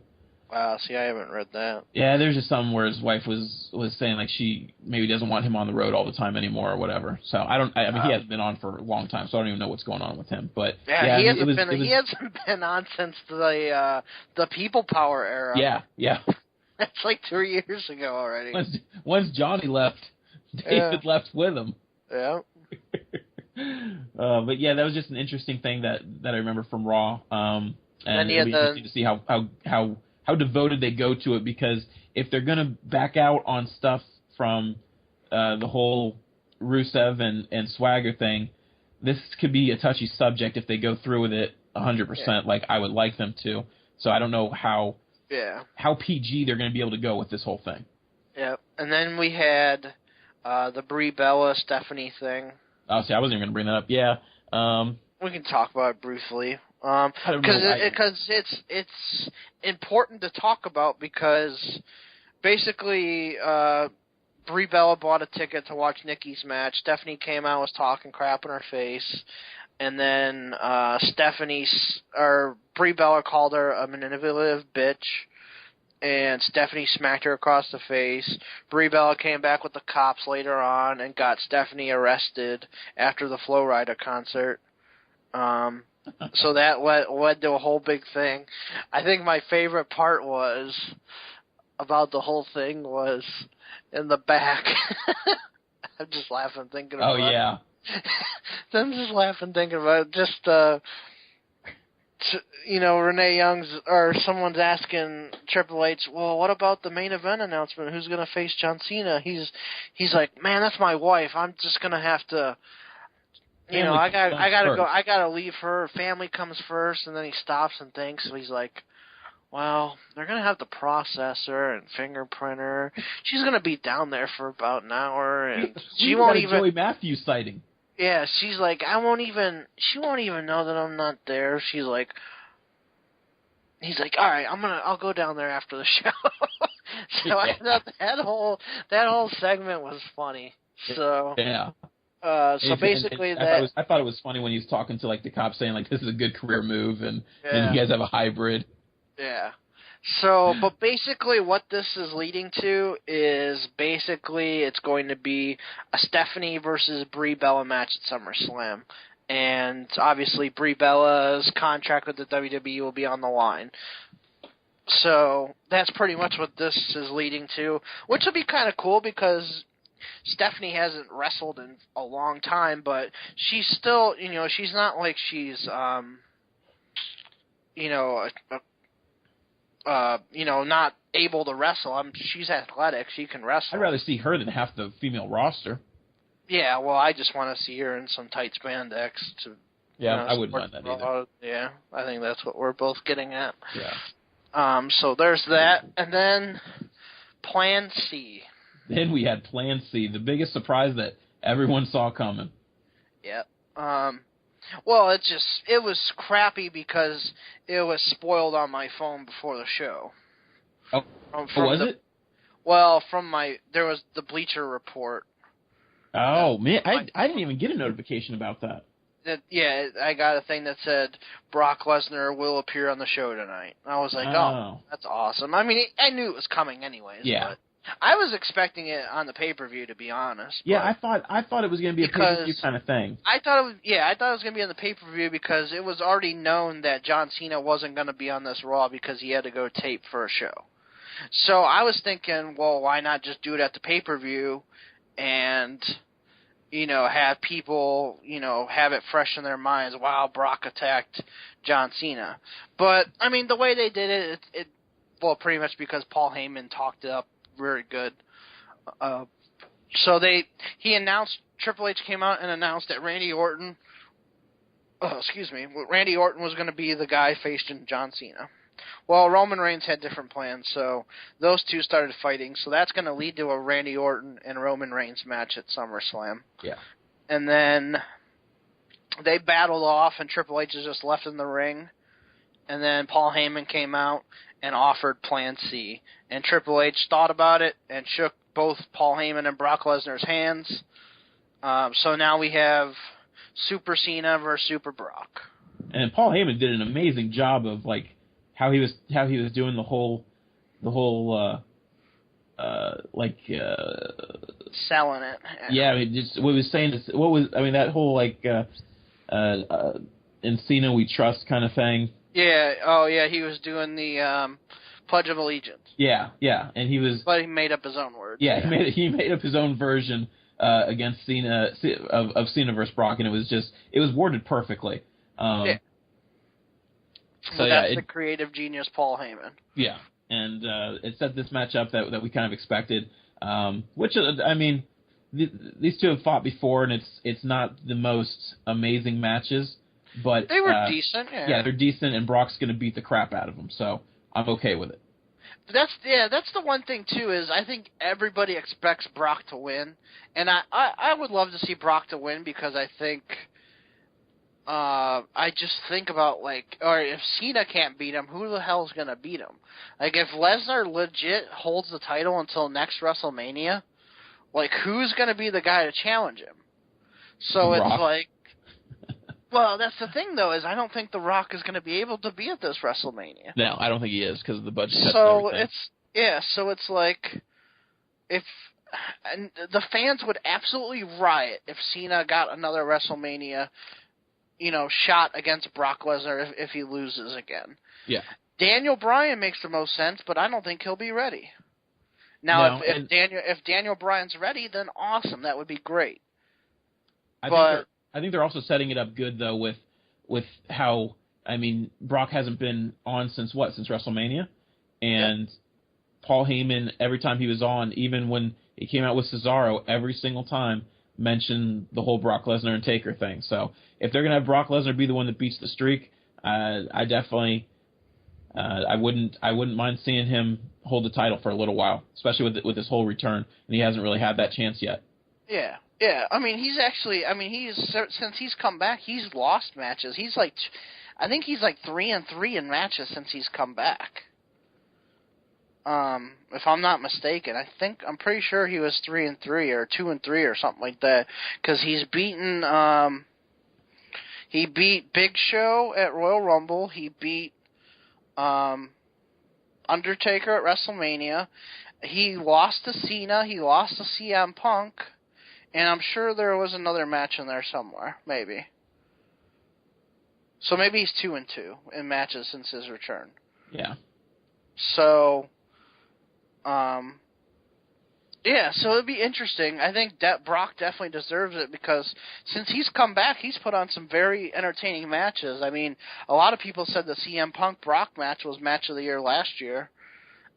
Speaker 2: Wow, see, I haven't read that.
Speaker 1: Yeah, there's just something where his wife was saying like she maybe doesn't want him on the road all the time anymore or whatever. So I mean, he hasn't been on for a long time, so I don't even know what's going on with him. But
Speaker 2: he hasn't been on since the People Power era.
Speaker 1: Yeah.
Speaker 2: That's like 3 years ago already.
Speaker 1: Once Johnny left, David left with him.
Speaker 2: Yeah.
Speaker 1: But yeah, that was just an interesting thing that I remember from Raw. And it'll be interesting to see how devoted they go to it, because if they're going to back out on stuff from the whole Rusev and Swagger thing, this could be a touchy subject if they go through with it 100%, like I would like them to. So I don't know how PG they're going to be able to go with this whole thing.
Speaker 2: Yeah, and then we had the Brie Bella Stephanie thing.
Speaker 1: Oh, see, I wasn't even going to bring that up. Yeah.
Speaker 2: We can talk about it briefly.
Speaker 1: I don't know.
Speaker 2: Because it's important to talk about because basically Brie Bella bought a ticket to watch Nikki's match. Stephanie came out, was talking crap in her face, and then Brie Bella called her a manipulative bitch, and Stephanie smacked her across the face. Brie Bella came back with the cops later on and got Stephanie arrested after the Flo Rida concert. So that led to a whole big thing. I think my favorite part about the whole thing was in the back. I'm just laughing thinking about it.
Speaker 1: Oh, yeah.
Speaker 2: I'm just laughing thinking about it. Just, Renee Young's, or someone's asking Triple H, well, what about the main event announcement? Who's going to face John Cena? He's like, man, that's my wife. I'm just going to have to... I gotta leave her. Family comes first, and then he stops and thinks. So he's like, "Well, they're gonna have to process her and fingerprint her. She's gonna be down there for about an hour, and she won't even."
Speaker 1: Joey Matthews sighting.
Speaker 2: Yeah, she's like, She won't even know that I'm not there. She's like, he's like, all right, I'll go down there after the show. So I thought that whole segment was funny. So
Speaker 1: yeah.
Speaker 2: So basically,
Speaker 1: I thought it was funny when he was talking to like the cops, saying like this is a good career move, and you guys have a hybrid.
Speaker 2: Yeah. So, but basically, what this is leading to is basically it's going to be a Stephanie versus Brie Bella match at SummerSlam, and obviously Brie Bella's contract with the WWE will be on the line. So that's pretty much what this is leading to, which will be kind of cool because Stephanie hasn't wrestled in a long time, but she's still, she's not like she's, not able to wrestle. She's athletic. She can wrestle.
Speaker 1: I'd rather see her than half the female roster.
Speaker 2: Yeah, well, I just want to see her in some tight spandex.
Speaker 1: I wouldn't mind that either.
Speaker 2: Yeah, I think that's what we're both getting at.
Speaker 1: Yeah.
Speaker 2: So there's that, and then Plan C.
Speaker 1: Then we had Plan C, the biggest surprise that everyone saw coming.
Speaker 2: Yep. Well, it was crappy because it was spoiled on my phone before the show.
Speaker 1: Oh, was it?
Speaker 2: Well, there was the Bleacher Report.
Speaker 1: Oh, man, I didn't even get a notification about that.
Speaker 2: I got a thing that said Brock Lesnar will appear on the show tonight. I was like, oh, that's awesome. I mean, I knew it was coming anyways.
Speaker 1: Yeah.
Speaker 2: But I was expecting it on the pay-per-view, to be honest.
Speaker 1: Yeah, I thought it was going to be a pay-per-view kind of thing.
Speaker 2: I thought it was going to be on the pay-per-view because it was already known that John Cena wasn't going to be on this Raw because he had to go tape for a show. So I was thinking, well, why not just do it at the pay-per-view and, have people, have it fresh in their minds. Wow, Brock attacked John Cena. But, I mean, the way they did it, pretty much because Paul Heyman talked it up very good. So Triple H came out and announced that Randy Orton was going to be the guy facing John Cena. Well, Roman Reigns had different plans, so those two started fighting. So that's going to lead to a Randy Orton and Roman Reigns match at SummerSlam.
Speaker 1: Yeah.
Speaker 2: And then they battled off, and Triple H is just left in the ring. And then Paul Heyman came out and offered Plan C. And Triple H thought about it and shook both Paul Heyman and Brock Lesnar's hands. So now we have Super Cena versus Super Brock.
Speaker 1: And Paul Heyman did an amazing job of how he was doing the whole
Speaker 2: selling it.
Speaker 1: Yeah, I mean, just what he was saying is that whole in Cena we trust kind of thing.
Speaker 2: Yeah. Oh, yeah. He was doing the Pledge of Allegiance.
Speaker 1: Yeah, and he was.
Speaker 2: But he made up his own words.
Speaker 1: Yeah, he made up his own version against Cena of Cena versus Brock, and it was worded perfecly.
Speaker 2: Yeah. So that's the creative genius Paul Heyman.
Speaker 1: Yeah, and it set this match up that we kind of expected. Which I mean, these two have fought before, and it's not the most amazing matches. But
Speaker 2: they were decent.
Speaker 1: Yeah, they're decent, and Brock's going to beat the crap out of them, so I'm okay with it.
Speaker 2: That's the one thing too is I think everybody expects Brock to win, and I would love to see Brock to win because I think I just think about, like, or if Cena can't beat him, who the hell's gonna beat him? Like, if Lesnar legit holds the title until next WrestleMania, like, who's gonna be the guy to challenge him? So
Speaker 1: Rock.
Speaker 2: it's like, well, that's the thing, though, is I don't think The Rock is gonna be able to be at this WrestleMania.
Speaker 1: No, I don't think he is because of the budget cuts
Speaker 2: So
Speaker 1: and everything.
Speaker 2: so it's like, and the fans would absolutely riot if Cena got another WrestleMania, shot against Brock Lesnar if he loses again.
Speaker 1: Yeah.
Speaker 2: Daniel Bryan makes the most sense, but I don't think he'll be ready. Now,
Speaker 1: No,
Speaker 2: if Daniel Bryan's ready, then awesome, that would be great.
Speaker 1: I think they're also setting it up good though with how, I mean, Brock hasn't been on since WrestleMania, and Paul Heyman, every time he was on, even when he came out with Cesaro, every single time mentioned the whole Brock Lesnar and Taker thing. So if they're gonna have Brock Lesnar be the one that beats the streak, I definitely I wouldn't mind seeing him hold the title for a little while, especially with his whole return, and he hasn't really had that chance yet.
Speaker 2: Yeah. I mean, since he's come back, he's lost matches. I think he's like 3-3 in matches since he's come back. If I'm not mistaken, I'm pretty sure he was 3-3 or 2-3 or something like that, because he beat Big Show at Royal Rumble. He beat Undertaker at WrestleMania. He lost to Cena. He lost to CM Punk. And I'm sure there was another match in there somewhere, maybe. So maybe he's 2-2 in matches since his return.
Speaker 1: Yeah.
Speaker 2: So, so it'd be interesting. I think that Brock definitely deserves it because since he's come back, he's put on some very entertaining matches. I mean, a lot of people said the CM Punk Brock match was match of the year last year.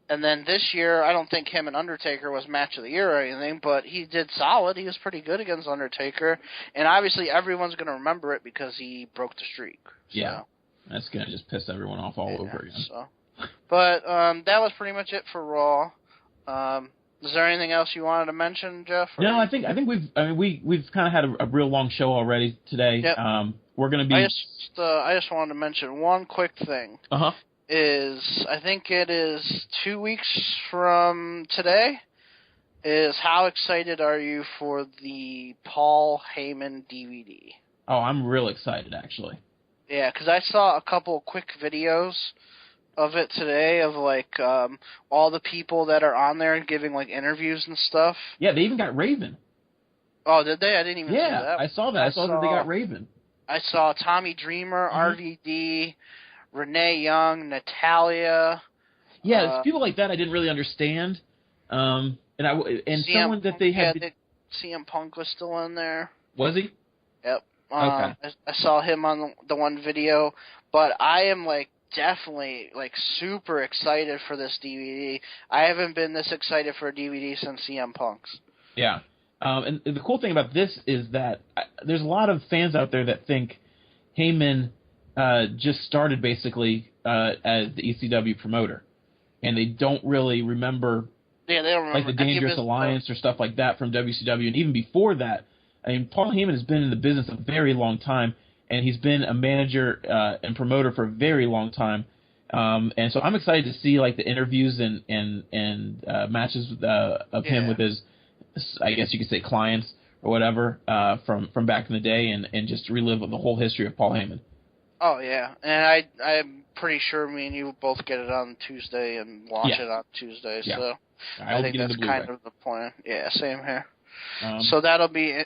Speaker 2: And then this year, I don't think him and Undertaker was match of the year or anything, but he did solid. He was pretty good against Undertaker. And obviously everyone's going to remember it because he broke the streak. So.
Speaker 1: Yeah. That's going to just piss everyone off all over again.
Speaker 2: So. But that was pretty much it for Raw. Is there anything else you wanted to mention, Jeff? Or?
Speaker 1: No, I think we've kind of had a real long show already today.
Speaker 2: Yep.
Speaker 1: We're going to be...
Speaker 2: I just wanted to mention one quick thing.
Speaker 1: Uh-huh.
Speaker 2: I think it is 2 weeks from today, is how excited are you for the Paul Heyman DVD?
Speaker 1: Oh, I'm real excited, actually.
Speaker 2: Yeah, because I saw a couple quick videos of it today of, like, all the people that are on there giving, like, interviews and stuff.
Speaker 1: Yeah, they even got Raven.
Speaker 2: Oh, did they? I didn't even see that.
Speaker 1: Yeah, I saw that. I saw that they got Raven.
Speaker 2: I saw Tommy Dreamer, RVD... Renee Young, Natalia.
Speaker 1: Yeah, it's people like that I didn't really understand. And someone that they had...
Speaker 2: CM Punk was still in there.
Speaker 1: Was he?
Speaker 2: Yep.
Speaker 1: Okay.
Speaker 2: I saw him on the one video, but I am, like, definitely, like, super excited for this DVD. I haven't been this excited for a DVD since CM Punk's. Yeah.
Speaker 1: And the cool thing about this is that there's a lot of fans out there that think Heyman... just started basically as the ECW promoter, and they don't really remember,
Speaker 2: they don't remember
Speaker 1: like the Dangerous Alliance or stuff like that from WCW, and even before that. I mean, Paul Heyman has been in the business a very long time, and he's been a manager and promoter for a very long time, and so I'm excited to see like the interviews and matches of him with his, I guess you could say, clients or whatever from back in the day, and just relive the whole history of Paul Heyman.
Speaker 2: Oh, yeah, and I'm pretty sure me and you will both get it on Tuesday and watch it on Tuesday, so I think that's kind of the plan. Yeah, same here. So that'll be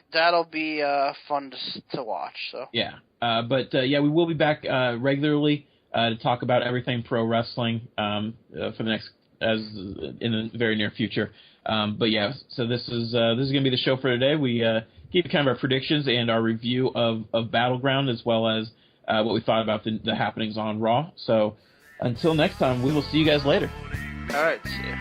Speaker 2: fun to watch. So
Speaker 1: yeah, but we will be back regularly to talk about everything pro wrestling for the next in the very near future. But yeah, so this is gonna be the show for today. We gave kind of our predictions and our review of Battleground, as well as what we thought about the happenings on Raw. So until next time, we will see you guys later.
Speaker 2: All right, see ya.